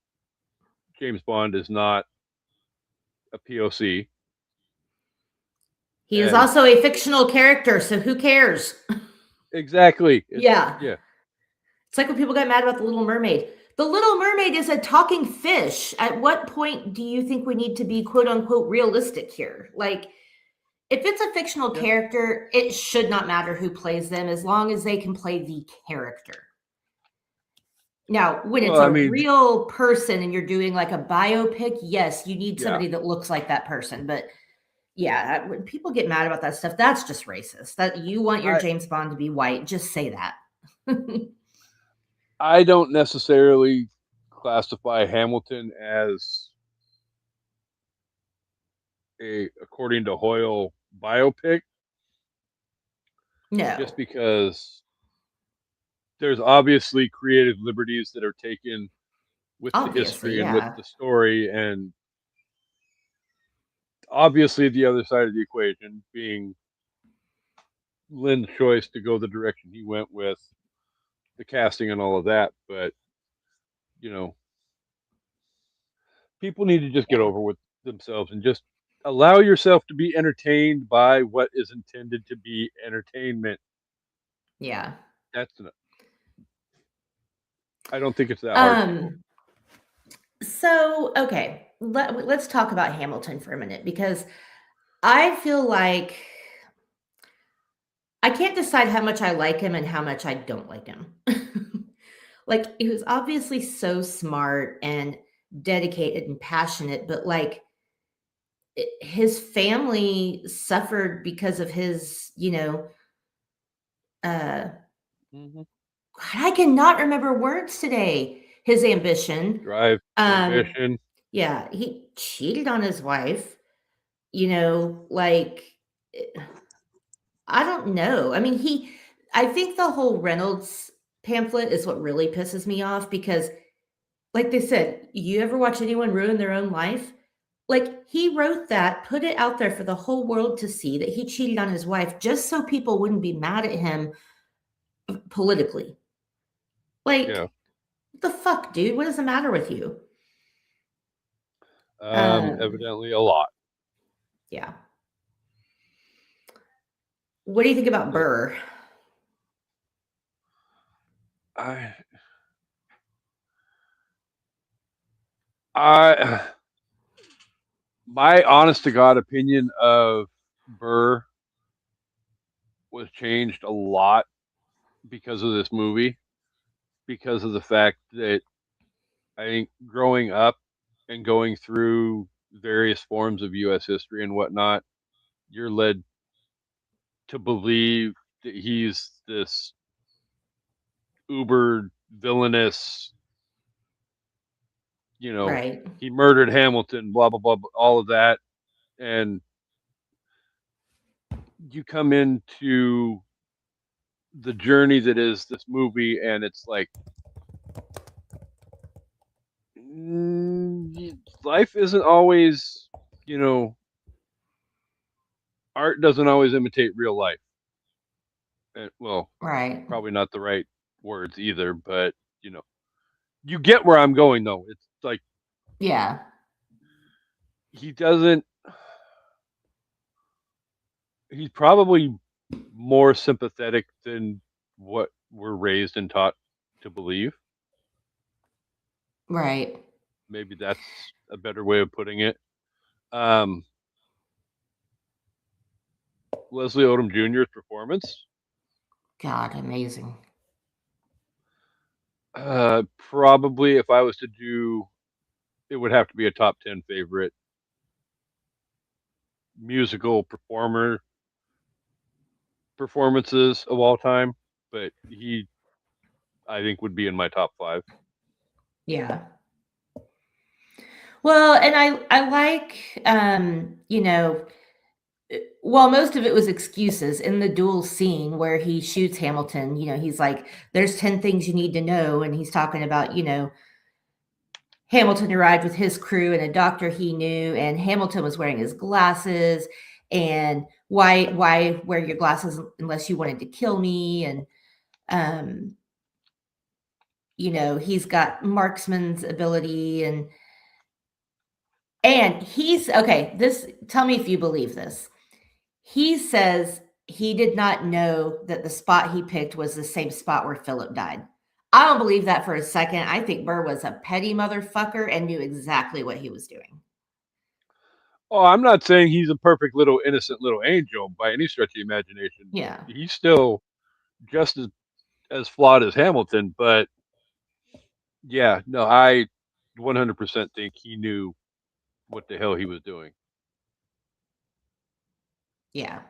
Speaker 1: James Bond is not a POC,
Speaker 3: He is
Speaker 1: and
Speaker 3: also a fictional character, so who cares?
Speaker 1: exactly,
Speaker 3: Yeah.
Speaker 1: yeah,
Speaker 3: It's like when people got mad about The Little Mermaid. The Little Mermaid is a talking fish. At what point do you think we need to be quote unquote realistic here? Like, if it's a fictional
Speaker 1: yeah.
Speaker 3: character, it should not matter who plays them as long as they can play the character. Now, when it's
Speaker 1: Well, I
Speaker 3: a
Speaker 1: mean,
Speaker 3: real person and you're doing like a biopic, yes, you need
Speaker 1: yeah,
Speaker 3: somebody that looks like that person. But yeah, when people get mad about that stuff, that's just racist. That you want your
Speaker 1: I
Speaker 3: James Bond to be white, just say that.
Speaker 1: I don't necessarily classify Hamilton as a according to Hoyle biopic,
Speaker 3: No,
Speaker 1: just because there's obviously creative liberties that are taken with the
Speaker 3: obviously,
Speaker 1: history and with
Speaker 3: yeah.
Speaker 1: the story, and obviously the other side of the equation being Lynn's choice to go the direction he went with the casting and all of that. But you know, people need to just get
Speaker 3: Yeah.
Speaker 1: over with themselves and just allow yourself to be entertained by what is intended to be entertainment.
Speaker 3: Yeah.
Speaker 1: That's not, I don't think it's that hard, people.
Speaker 3: Um, so okay, let's talk about Hamilton for a minute because I feel like I can't decide how much I like him and how much I don't like him. Like, he was obviously so smart, and dedicated and passionate, but like his family suffered because of his, uh,
Speaker 1: Hmm.
Speaker 3: I cannot remember words today. His ambition.
Speaker 1: Drive,
Speaker 3: Um,
Speaker 1: ambition.
Speaker 3: yeah, he cheated on his wife, like I don't know. I mean, I think the whole Reynolds pamphlet is what really pisses me off because, like they said, you ever watch anyone ruin their own life? Like, he wrote that, put it out there for the whole world to see that he cheated on his wife just so people wouldn't be mad at him politically. Like,
Speaker 1: Yeah.
Speaker 3: what the fuck, dude? What is the matter with you? Um,
Speaker 1: Evidently a lot.
Speaker 3: yeah. What do you think about
Speaker 1: So
Speaker 3: Burr?
Speaker 1: I, I, my honest to God opinion of Burr was changed a lot because of this movie, because of the fact that I think growing up and going through various forms of U.S. history and whatnot, you're led to believe that he's this uber villainous, you know,
Speaker 3: Right.
Speaker 1: he murdered Hamilton, blah, blah, blah, all of that. And you come into the journey that is this movie, and it's like, life isn't always, you know, art doesn't always imitate real life. And, well,
Speaker 3: Right.
Speaker 1: probably not the right words either, but, you know, you get where I'm going, though. It's like,
Speaker 3: Yeah.
Speaker 1: he doesn't, he's probably more sympathetic than what we're raised and taught to believe.
Speaker 3: Right.
Speaker 1: Maybe that's a better way of putting it. Um, Leslie Odom Jr.'s performance,
Speaker 3: God, amazing.
Speaker 1: probably if I was to do, it would have to be a top 10 favorite musical performances of all time. But he, I think, would be in my top five.
Speaker 3: Yeah. Well, and I like, well, most of it was excuses in the duel scene where he shoots Hamilton. He's like, there's 10 things you need to know. And he's talking about, Hamilton arrived with his crew and a doctor he knew, and Hamilton was wearing his glasses. And why wear your glasses unless you wanted to kill me? And, um, he's got marksman's ability and he's okay. Tell me if you believe this. He says he did not know that the spot he picked was the same spot where Philip died. I don't believe that for a second. I think Burr was a petty motherfucker and knew exactly what he was doing.
Speaker 1: Oh, I'm not saying he's a perfect little innocent little angel by any stretch of the imagination.
Speaker 3: Yeah.
Speaker 1: He's still just as flawed as Hamilton, but yeah, no, I 100% think he knew what the hell he was doing.
Speaker 3: Yeah.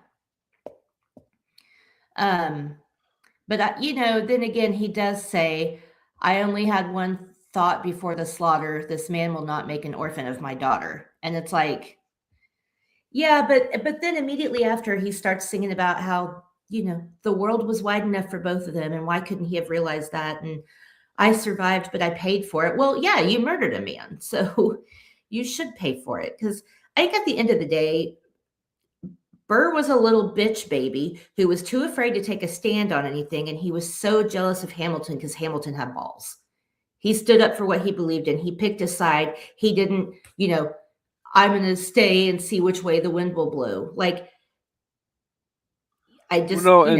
Speaker 3: Um, but then again, he does say, I only had one thought before the slaughter. This man will not make an orphan of my daughter. And it's like, yeah, but then immediately after he starts singing about how, the world was wide enough for both of them and why couldn't he have realized that? And I survived, but I paid for it. Well, yeah, you murdered a man. So you should pay for it because I think at the end of the day, Burr was a little bitch baby who was too afraid to take a stand on anything. And he was so jealous of Hamilton because Hamilton had balls. He stood up for what he believed in. He picked a side. He didn't, I'm going to stay and see which way the wind will blow. Like, I
Speaker 1: Well,
Speaker 3: just,
Speaker 1: no, and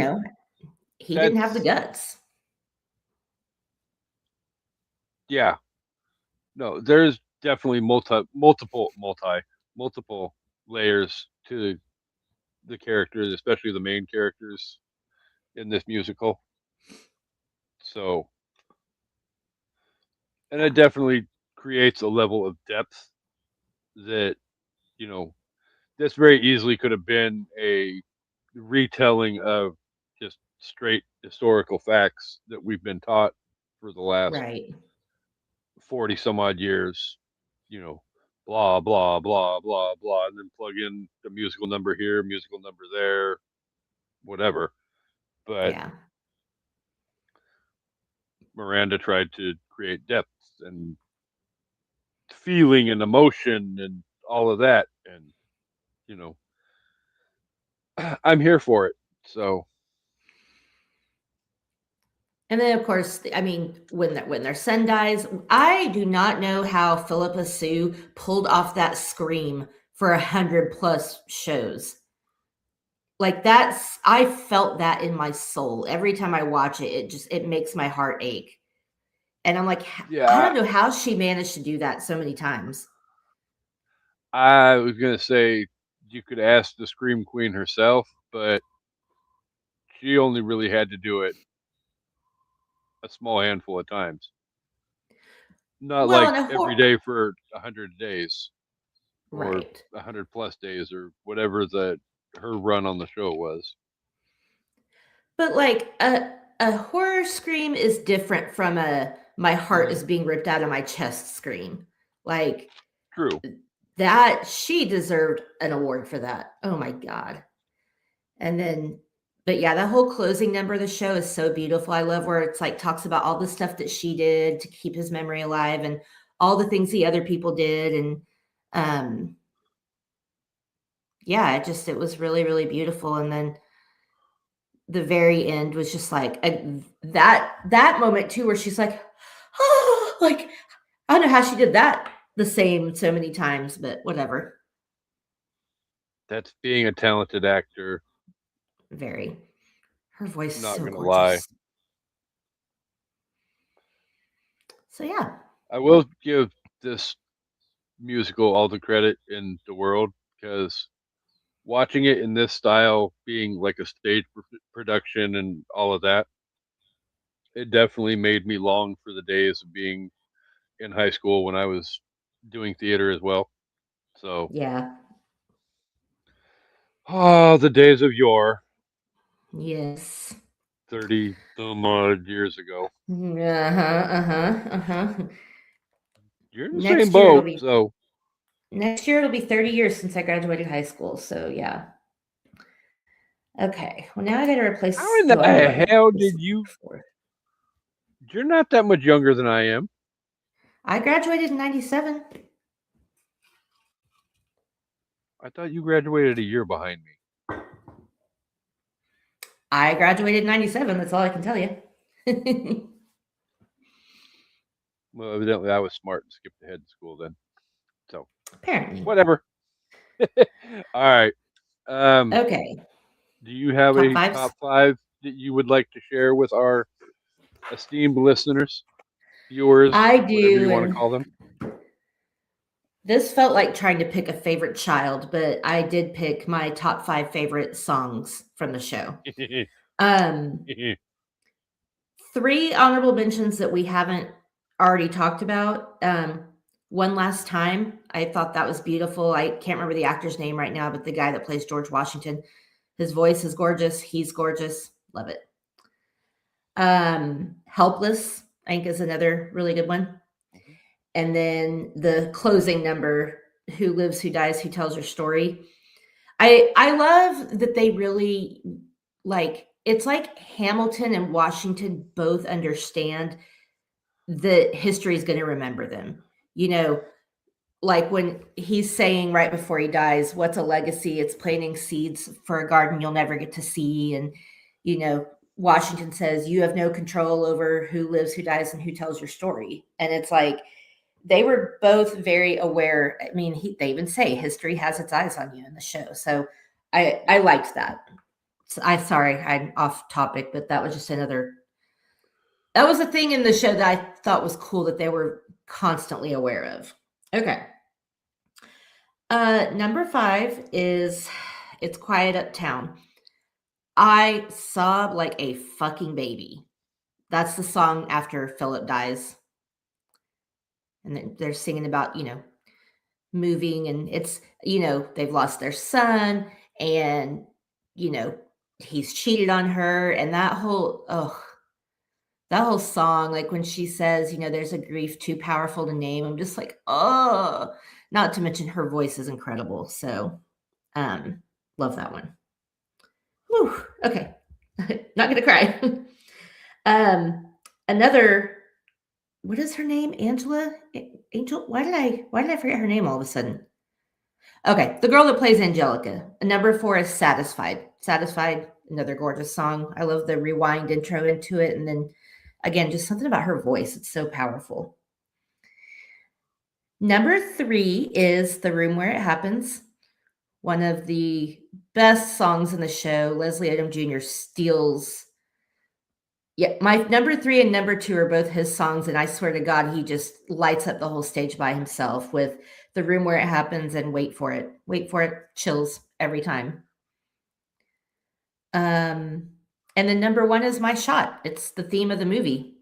Speaker 3: he didn't have the
Speaker 1: that's
Speaker 3: guts.
Speaker 1: yeah, no. There's definitely multiple layers to the characters, especially the main characters in this musical. So, and I
Speaker 3: Yeah.
Speaker 1: definitely creates a level of depth that, you know, this very easily could have been a retelling of just straight historical facts that we've been taught for the last
Speaker 3: Right.
Speaker 1: 40 some odd years, you know, blah, blah, blah, blah, blah, and then plug in the musical number here, musical number there, whatever. But
Speaker 3: Yeah.
Speaker 1: Miranda tried to create depth and feeling and emotion and all of that. And, you know, I'm here for it. So,
Speaker 3: And then, of course, I mean, when their son dies, I do not know how Philippa Sue pulled off that scream for 100+ shows. Like that's I felt that in my soul every time I watch it. It makes my heart ache, and I'm like, I
Speaker 1: yeah,
Speaker 3: don't know how she managed to do that so many times.
Speaker 1: I was going to say you could ask the Scream Queen herself, but she only really had to do it a small handful of times. Not
Speaker 3: Well,
Speaker 1: like
Speaker 3: in a
Speaker 1: every
Speaker 3: horror,
Speaker 1: day for 100 days or
Speaker 3: right?
Speaker 1: 100+ days or whatever the her run on the show was.
Speaker 3: But like a horror scream is different from a my heart
Speaker 1: Mhm.
Speaker 3: is being ripped out of my chest scream. Like
Speaker 1: True.
Speaker 3: that, she deserved an award for that. Oh my god! And then, but yeah, that whole closing number of the show is so beautiful. I love where it's like talks about all the stuff that she did to keep his memory alive and all the things the other people did. And um, yeah, it was really, really beautiful. And then the very end was just like that moment too, where she's like, oh, like I don't know how she did that the same so many times, but whatever.
Speaker 1: That's being a talented actor,
Speaker 3: Very. Her voice is
Speaker 1: not
Speaker 3: so
Speaker 1: gonna lie.
Speaker 3: gorgeous. So yeah.
Speaker 1: I will give this musical all the credit in the world because watching it in this style, being like a stage production and all of that, it definitely made me long for the days of being in high school when I was doing theater as well. So,
Speaker 3: Yeah.
Speaker 1: oh, the days of yore,
Speaker 3: Yes.
Speaker 1: 30 some odd years ago.
Speaker 3: Uh-huh, uh-huh, uh-huh.
Speaker 1: You're in the same
Speaker 3: Next year it'll
Speaker 1: boat,
Speaker 3: be
Speaker 1: so
Speaker 3: next year it'll be 30 years since I graduated high school. So yeah. Okay. Well, now I gotta
Speaker 1: how
Speaker 3: replace.
Speaker 1: in
Speaker 3: Oh, I
Speaker 1: the
Speaker 3: already
Speaker 1: hell
Speaker 3: replaced
Speaker 1: did
Speaker 3: the
Speaker 1: you?
Speaker 3: before.
Speaker 1: You're not that much younger than I am.
Speaker 3: I graduated in 97.
Speaker 1: I thought you graduated a year behind me.
Speaker 3: I graduated in 97. That's all I can tell you.
Speaker 1: Well, evidently I was smart and skipped ahead in school then. So,
Speaker 3: Apparently.
Speaker 1: whatever. All right. Um,
Speaker 3: Okay.
Speaker 1: do you have
Speaker 3: Top
Speaker 1: a
Speaker 3: fives.
Speaker 1: top five that you would like to share with our esteemed listeners, viewers,
Speaker 3: I
Speaker 1: whatever you
Speaker 3: do.
Speaker 1: want to
Speaker 3: And
Speaker 1: call them?
Speaker 3: this felt like trying to pick a favorite child, but I did pick my top five favorite songs from the show. Um, Three honorable mentions that we haven't already talked about. One Last Time, I thought that was beautiful. I can't remember the actor's name right now, but the guy that plays George Washington, his voice is gorgeous. He's gorgeous. Love it. Helpless, I think, is another really good one. And then the closing number, Who Lives, Who Dies, Who Tells Your Story. I love that they really like it's like Hamilton and Washington both understand that history is going to remember them. You know, like when he's saying right before he dies, what's a legacy? It's planting seeds for a garden you'll never get to see. And, you know, Washington says, you have no control over who lives, who dies, and who tells your story. And it's like, they were both very aware. I mean, they even say history has its eyes on you in the show. So I liked that. So sorry, I'm off topic, but that was just another that was a thing in the show that I thought was cool that they were constantly aware of. Okay. Number five is It's Quiet Uptown. I sob like a fucking baby. That's the song after Philip dies. and they're singing about, moving, and it's, they've lost their son, and, you know, he's cheated on her, and that whole song, like when she says, "There's a grief too powerful to name," I'm just like, oh, not to mention her voice is incredible. So, um, love that one. Whew, okay. Not gonna cry. um, another, what is her name? Angela? Angel? Why did I forget her name all of a sudden? Okay, the girl that plays Angelica. Number 4 is Satisfied. Satisfied, another gorgeous song. I love the rewind intro into it. And then again, just something about her voice. It's so powerful. Number 3 is The Room Where It Happens. One of the best songs in the show. Leslie Odom Jr. steals. Yeah, my number 3 and number 2 are both his songs, and I swear to God, he just lights up the whole stage by himself with The Room Where It Happens and Wait for It. Wait for It, chills every time. And then number 1 is My Shot. It's the theme of the movie.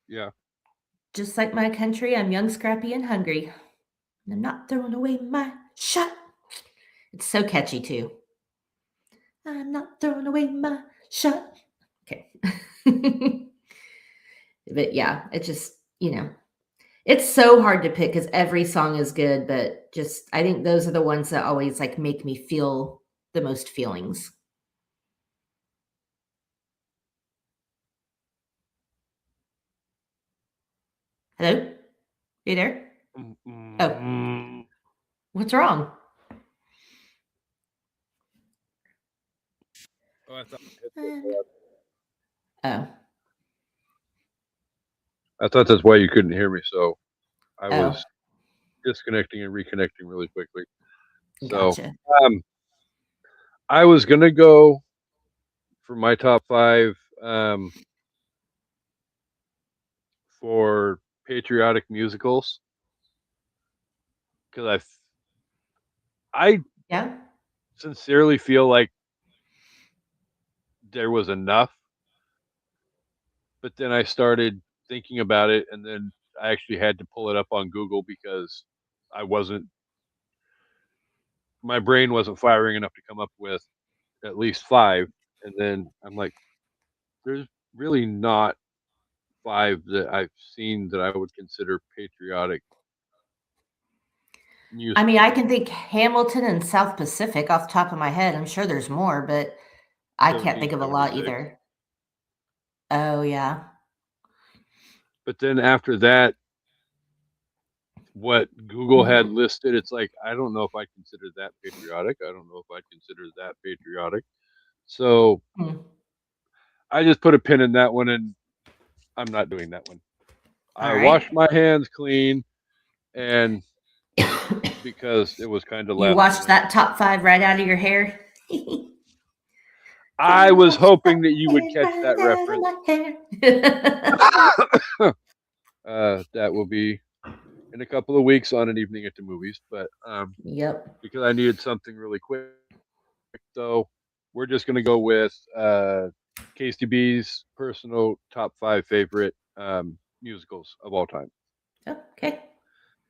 Speaker 1: Yeah.
Speaker 3: Just like my country, I'm young, scrappy, and hungry. And I'm not throwing away my shot. It's so catchy too. I'm not throwing away my shot. Okay. But yeah, it's just, it's so hard to pick because every song is good, but just I think those are the ones that always like make me feel the most feelings. Hello? You there? Oh. What's wrong?
Speaker 1: Oh, I thought
Speaker 3: Oh.
Speaker 1: I thought that's why you couldn't hear me. So I
Speaker 3: Oh.
Speaker 1: was disconnecting and reconnecting really quickly. So
Speaker 3: Gotcha.
Speaker 1: I was gonna go for my top 5 for patriotic musicals because I
Speaker 3: Yeah.
Speaker 1: sincerely feel like there was enough, but then I started thinking about it, and then I actually had to pull it up on Google because I wasn't my brain wasn't firing enough to come up with at least 5, and then I'm like, there's really not 5 that I've seen that I would consider patriotic
Speaker 3: I mean, I
Speaker 1: musicals.
Speaker 3: can think Hamilton and South Pacific off the top of my head. I'm sure there's more, but I can't think of a lot
Speaker 1: 1776.
Speaker 3: either. Oh, yeah.
Speaker 1: But then after that, what Google had listed, it's like, I don't know if I consider that patriotic. I don't know if I consider that patriotic. So
Speaker 3: Hmm.
Speaker 1: I just put a pin in that one, and I'm not doing that one.
Speaker 3: All
Speaker 1: I washed
Speaker 3: right.
Speaker 1: my hands clean, and because it was kind of
Speaker 3: You
Speaker 1: last
Speaker 3: washed
Speaker 1: minute.
Speaker 3: that top 5 right out of your hair?
Speaker 1: I was
Speaker 3: Wash that
Speaker 1: hoping that you would
Speaker 3: hair
Speaker 1: catch
Speaker 3: right
Speaker 1: that
Speaker 3: out of
Speaker 1: reference.
Speaker 3: my hair.
Speaker 1: That will be in a couple of weeks on an evening at the movies, but
Speaker 3: Yep.
Speaker 1: because I needed something really quick, so we're just going to go with KCB's personal top 5 favorite musicals of all time.
Speaker 3: Okay.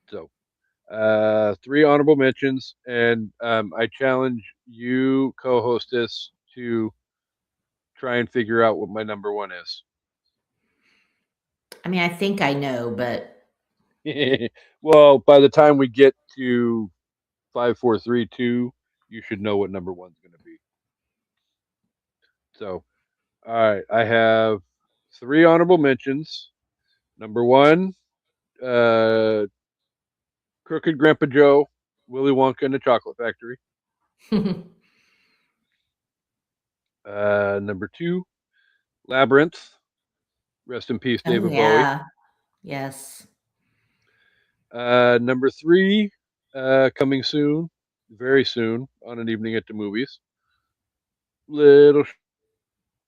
Speaker 1: So 3 honorable mentions, and I challenge you, co-hostess, to try and figure out what my number 1 is.
Speaker 3: I mean, I think I know, but
Speaker 1: Well, by the time we get to 5, 4, 3, 2, you should know what number 1's going to be. So, all right, I have 3 honorable mentions. Number 1, uh, Crooked Grandpa Joe, Willy Wonka and the Chocolate Factory. Number 2, Labyrinth. Rest in peace,
Speaker 3: oh
Speaker 1: David Bowie.
Speaker 3: yeah. Yes.
Speaker 1: Number 3, coming soon, very soon, on an evening at the movies. Little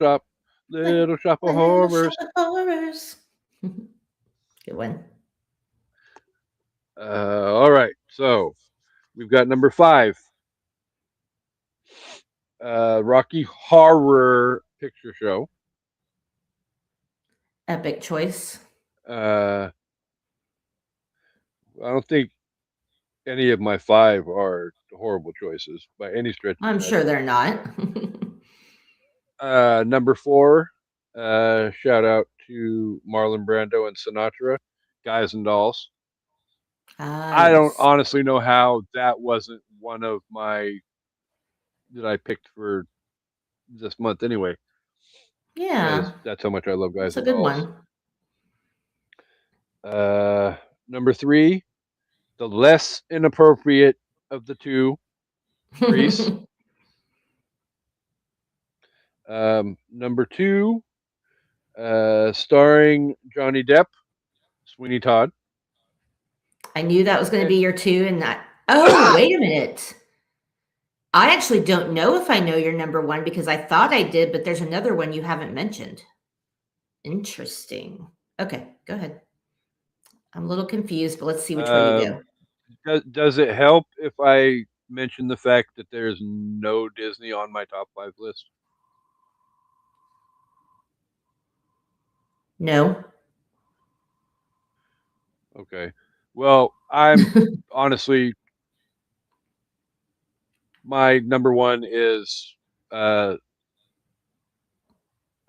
Speaker 1: Shop, Little Shop of
Speaker 3: Little Shop
Speaker 1: Horrors.
Speaker 3: of Horrors. Good one.
Speaker 1: All right, so we've got number 5, Rocky Horror Picture Show.
Speaker 3: Epic choice.
Speaker 1: Uh, I don't think any of my 5 are horrible choices by any stretch of
Speaker 3: I'm
Speaker 1: the
Speaker 3: sure they're not.
Speaker 1: number 4, shout out to Marlon Brando and Sinatra, Guys and Dolls.
Speaker 3: Ah,
Speaker 1: I don't
Speaker 3: yes.
Speaker 1: honestly know how that wasn't one of my that I picked for this month anyway, because
Speaker 3: Yeah,
Speaker 1: that's how much I love Guys
Speaker 3: that's a
Speaker 1: and
Speaker 3: good
Speaker 1: Dolls.
Speaker 3: one.
Speaker 1: Number 3, the less inappropriate of the two, Grease. Number 2, starring Johnny Depp, Sweeney Todd.
Speaker 3: I knew that was gonna
Speaker 1: And
Speaker 3: be your 2 and that oh, wait a minute. I actually don't know if I know your number 1 because I thought I did, but there's another one you haven't mentioned. Interesting. Okay, go ahead. I'm a little confused, but let's see which way you
Speaker 1: um,
Speaker 3: go.
Speaker 1: does it help if I mention the fact that there's no Disney on my top 5 list?
Speaker 3: No.
Speaker 1: Okay. Well, I'm honestly, my number 1 is uh,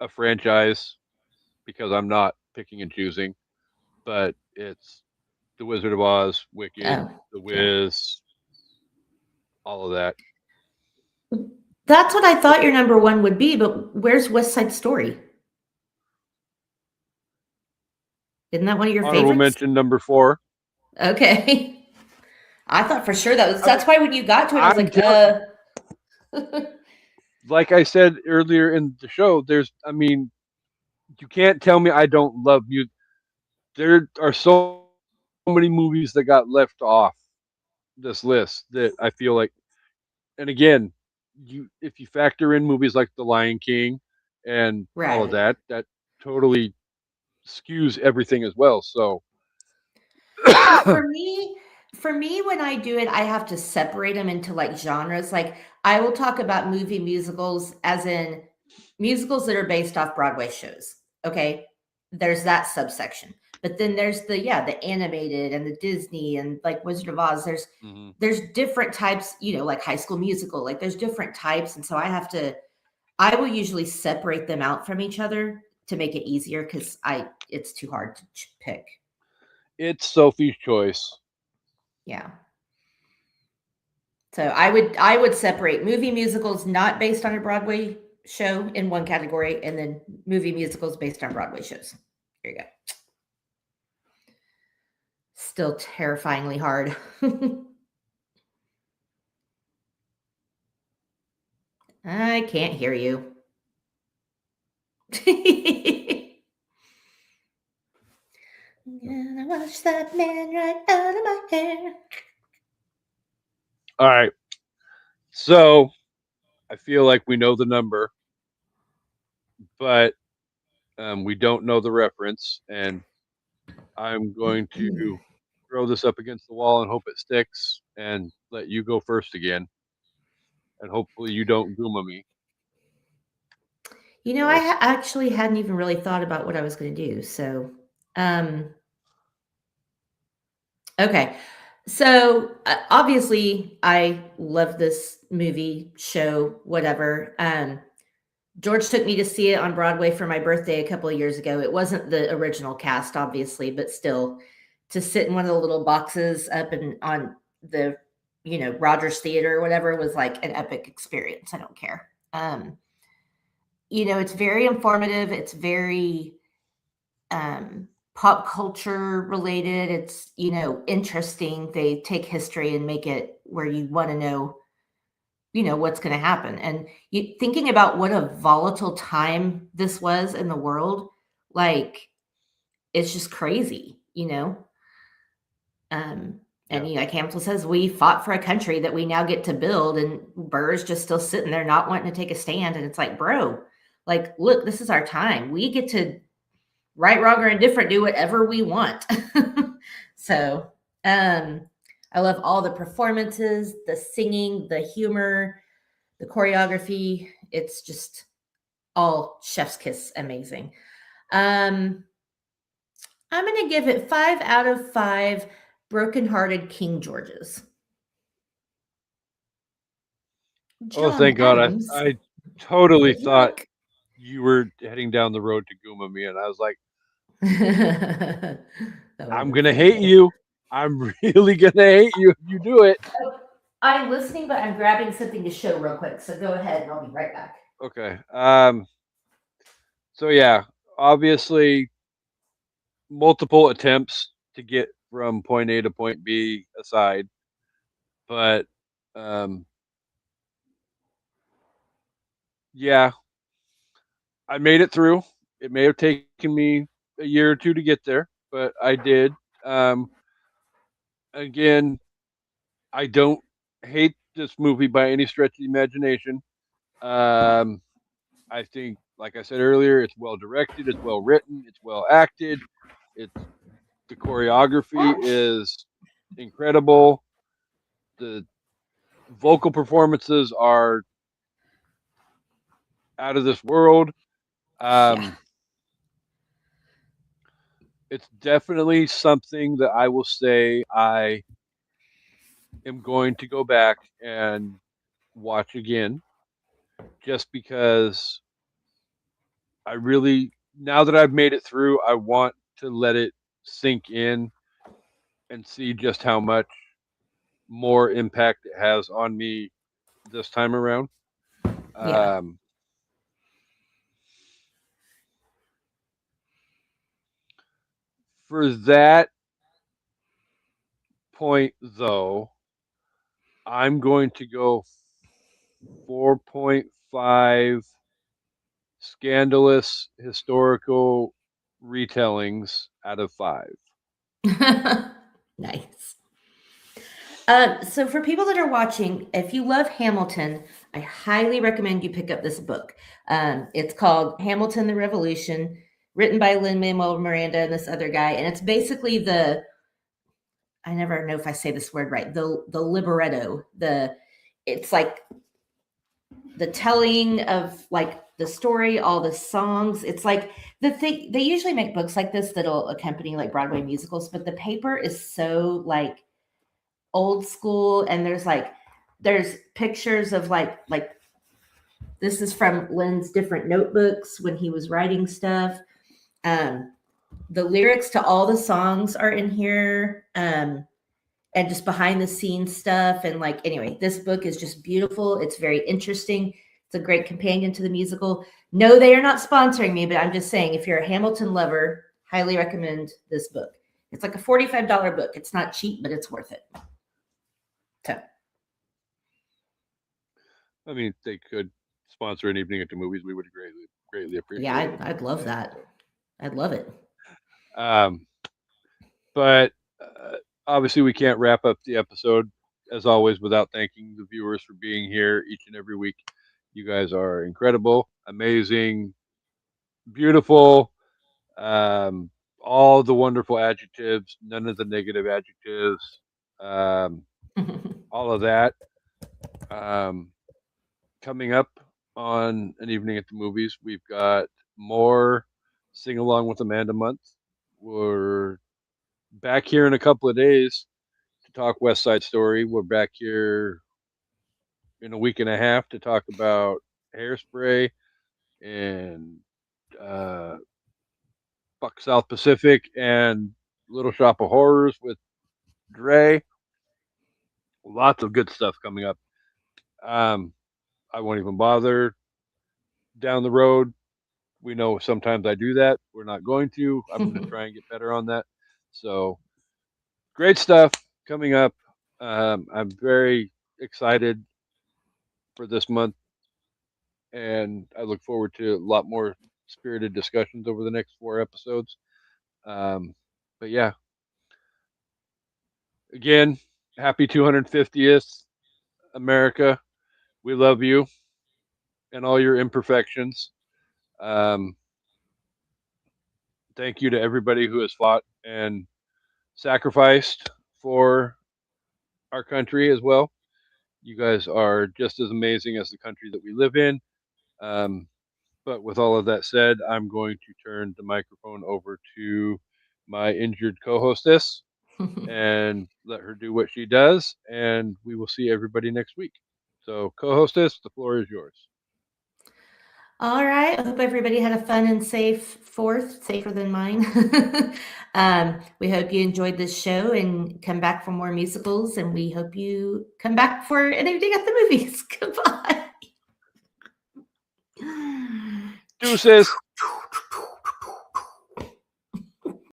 Speaker 1: a franchise because I'm not picking and choosing, but it's The Wizard of Oz, Wicked,
Speaker 3: Oh,
Speaker 1: The
Speaker 3: yeah.
Speaker 1: Wiz, all of that.
Speaker 3: That's what I thought your number 1 would be, but where's West Side Story? Isn't that one of your
Speaker 1: Honorable
Speaker 3: favorites?
Speaker 1: mention number 4.
Speaker 3: Okay. I thought for sure that was
Speaker 1: I mean,
Speaker 3: that's why when you got to it, I was
Speaker 1: I'm
Speaker 3: like,
Speaker 1: telling, like I said earlier in the show, I mean, you can't tell me I don't love music. There are so many movies that got left off this list that I feel like, and again, if you factor in movies like The Lion King and all of
Speaker 3: Right.
Speaker 1: that, that totally skews everything as well. So,
Speaker 3: See, for me, when I do it, I have to separate them into like genres. Like I will talk about movie musicals as in musicals that are based off Broadway shows. Okay. There's that subsection. But then there's the animated and the Disney and like Wizard of Oz.
Speaker 1: mhm.
Speaker 3: There's different types, like High School Musical. Like there's different types. And so I will usually separate them out from each other to make it easier because it's too hard to pick.
Speaker 1: It's Sophie's Choice.
Speaker 3: Yeah. So I would separate movie musicals not based on a Broadway show in one category, and then movie musicals based on Broadway shows. There you go. Still terrifyingly hard. I can't hear you. Gonna wash that man right out of my hair.
Speaker 1: All right. So I feel like we know the number, but we don't know the reference. And I'm going to throw this up against the wall and hope it sticks and let you go first again. And hopefully you don't Gooma me.
Speaker 3: I
Speaker 1: So,
Speaker 3: actually hadn't even really thought about what I was going to do. So, um, okay. So obviously, I love this movie, show, whatever. George took me to see it on Broadway for my birthday a couple of years ago. It wasn't the original cast, obviously, but still, to sit in one of the little boxes up and on the, Rogers Theater or whatever was like an epic experience. I don't care. It's very informative. It's very pop culture related. It's, interesting. They take history and make it where you want to know, what's going to happen. And thinking about what a volatile time this was in the world, like it's just crazy. Um,
Speaker 1: yeah.
Speaker 3: and like Hamilton says, we fought for a country that we now get to build, and Burr's just still sitting there not wanting to take a stand. And it's like, bro, like, look, this is our time. We get to right, wrong, or indifferent, do whatever we want. So, I love all the performances, the singing, the humor, the choreography. It's just all chef's kiss amazing. Um, I'm going to give it 5 out of 5 Brokenhearted King George's.
Speaker 1: Oh,
Speaker 3: John
Speaker 1: thank God!
Speaker 3: Adams.
Speaker 1: I totally thought
Speaker 3: Yuck.
Speaker 1: you were heading down the road to Gooma me, and I was like,
Speaker 3: That would have
Speaker 1: I'm
Speaker 3: been
Speaker 1: gonna
Speaker 3: funny.
Speaker 1: hate you. I'm really gonna hate you if you do it.
Speaker 3: Oh, I'm listening, but I'm grabbing something to show real quick. So go ahead and I'll be right back.
Speaker 1: Okay. So yeah, obviously multiple attempts to get from point A to point B aside, but um, yeah, I made it through. It may have taken me a year or two to get there, but I did. Um, Again, I don't hate this movie by any stretch of the imagination. Um, I think, like I said earlier, it's well directed, it's well written, it's well acted. It's the choreography is incredible. The vocal performances are out of this world.
Speaker 3: Yeah.
Speaker 1: Um, it's definitely something that I will say I am going to go back and watch again, just because I really, now that I've made it through, I want to let it sink in and see just how much more impact it has on me this time around.
Speaker 3: Yeah.
Speaker 1: Um, for that point, though, I'm going to go 4.5 scandalous historical retellings out of 5.
Speaker 3: Nice. So for people that are watching, if you love Hamilton, I highly recommend you pick up this book. It's called Hamilton the Revolution, written by Lin-Manuel Miranda and this other guy, and it's basically the, I never know if I say this word right, the libretto, the, it's like the telling of like the story, all the songs. It's like the thing, they usually make books like this that'll accompany like Broadway musicals, but the paper is so like old school, and there's pictures of like this is from Lynn's different notebooks when he was writing stuff. um the lyrics to all the songs are in here, and just behind the scenes stuff. And like, anyway, this book is just beautiful. It's very interesting. It's a great companion to the musical. No, they are not sponsoring me, but I'm just saying, if you're a Hamilton lover, highly recommend this book. It's like a $45 book. It's not cheap, but it's worth it. So
Speaker 1: I mean, they could sponsor an evening at the movies. We would greatly appreciate
Speaker 3: yeah,
Speaker 1: it.
Speaker 3: I'd love that. I'd love it.
Speaker 1: Um, but obviously, we can't wrap up the episode as always without thanking the viewers for being here each and every week. You guys are incredible, amazing, beautiful, um, all the wonderful adjectives, none of the negative adjectives, um, all of that. Um, Coming up on an evening at the movies, we've got more Sing Along with Amanda month. We're back here in a couple of days to talk West Side Story. We're back here in a week and a half to talk about Hairspray and uh, Buck South Pacific and Little Shop of Horrors with Dre. Lots of good stuff coming up. Um, I won't even bother down the road. We know sometimes I do that. We're not going to. I'm going to try and get better on that. So great stuff coming up. I'm very excited for this month, and I look forward to a lot more spirited discussions over the next 4 episodes. Um, but yeah, again, happy 250th, America. We love you and all your imperfections. Um, Thank you to everybody who has fought and sacrificed for our country as well. You guys are just as amazing as the country that we live in. Um, but with all of that said, I'm going to turn the microphone over to my injured co hostess. and let her do what she does. And we will see everybody next week. So, co-hostess, the floor is yours.
Speaker 3: All right. I hope everybody had a fun and safe 4th, safer than mine. We hope you enjoyed this show and come back for more musicals. And we hope you come back for anything at the movies. Goodbye.
Speaker 1: Deuces.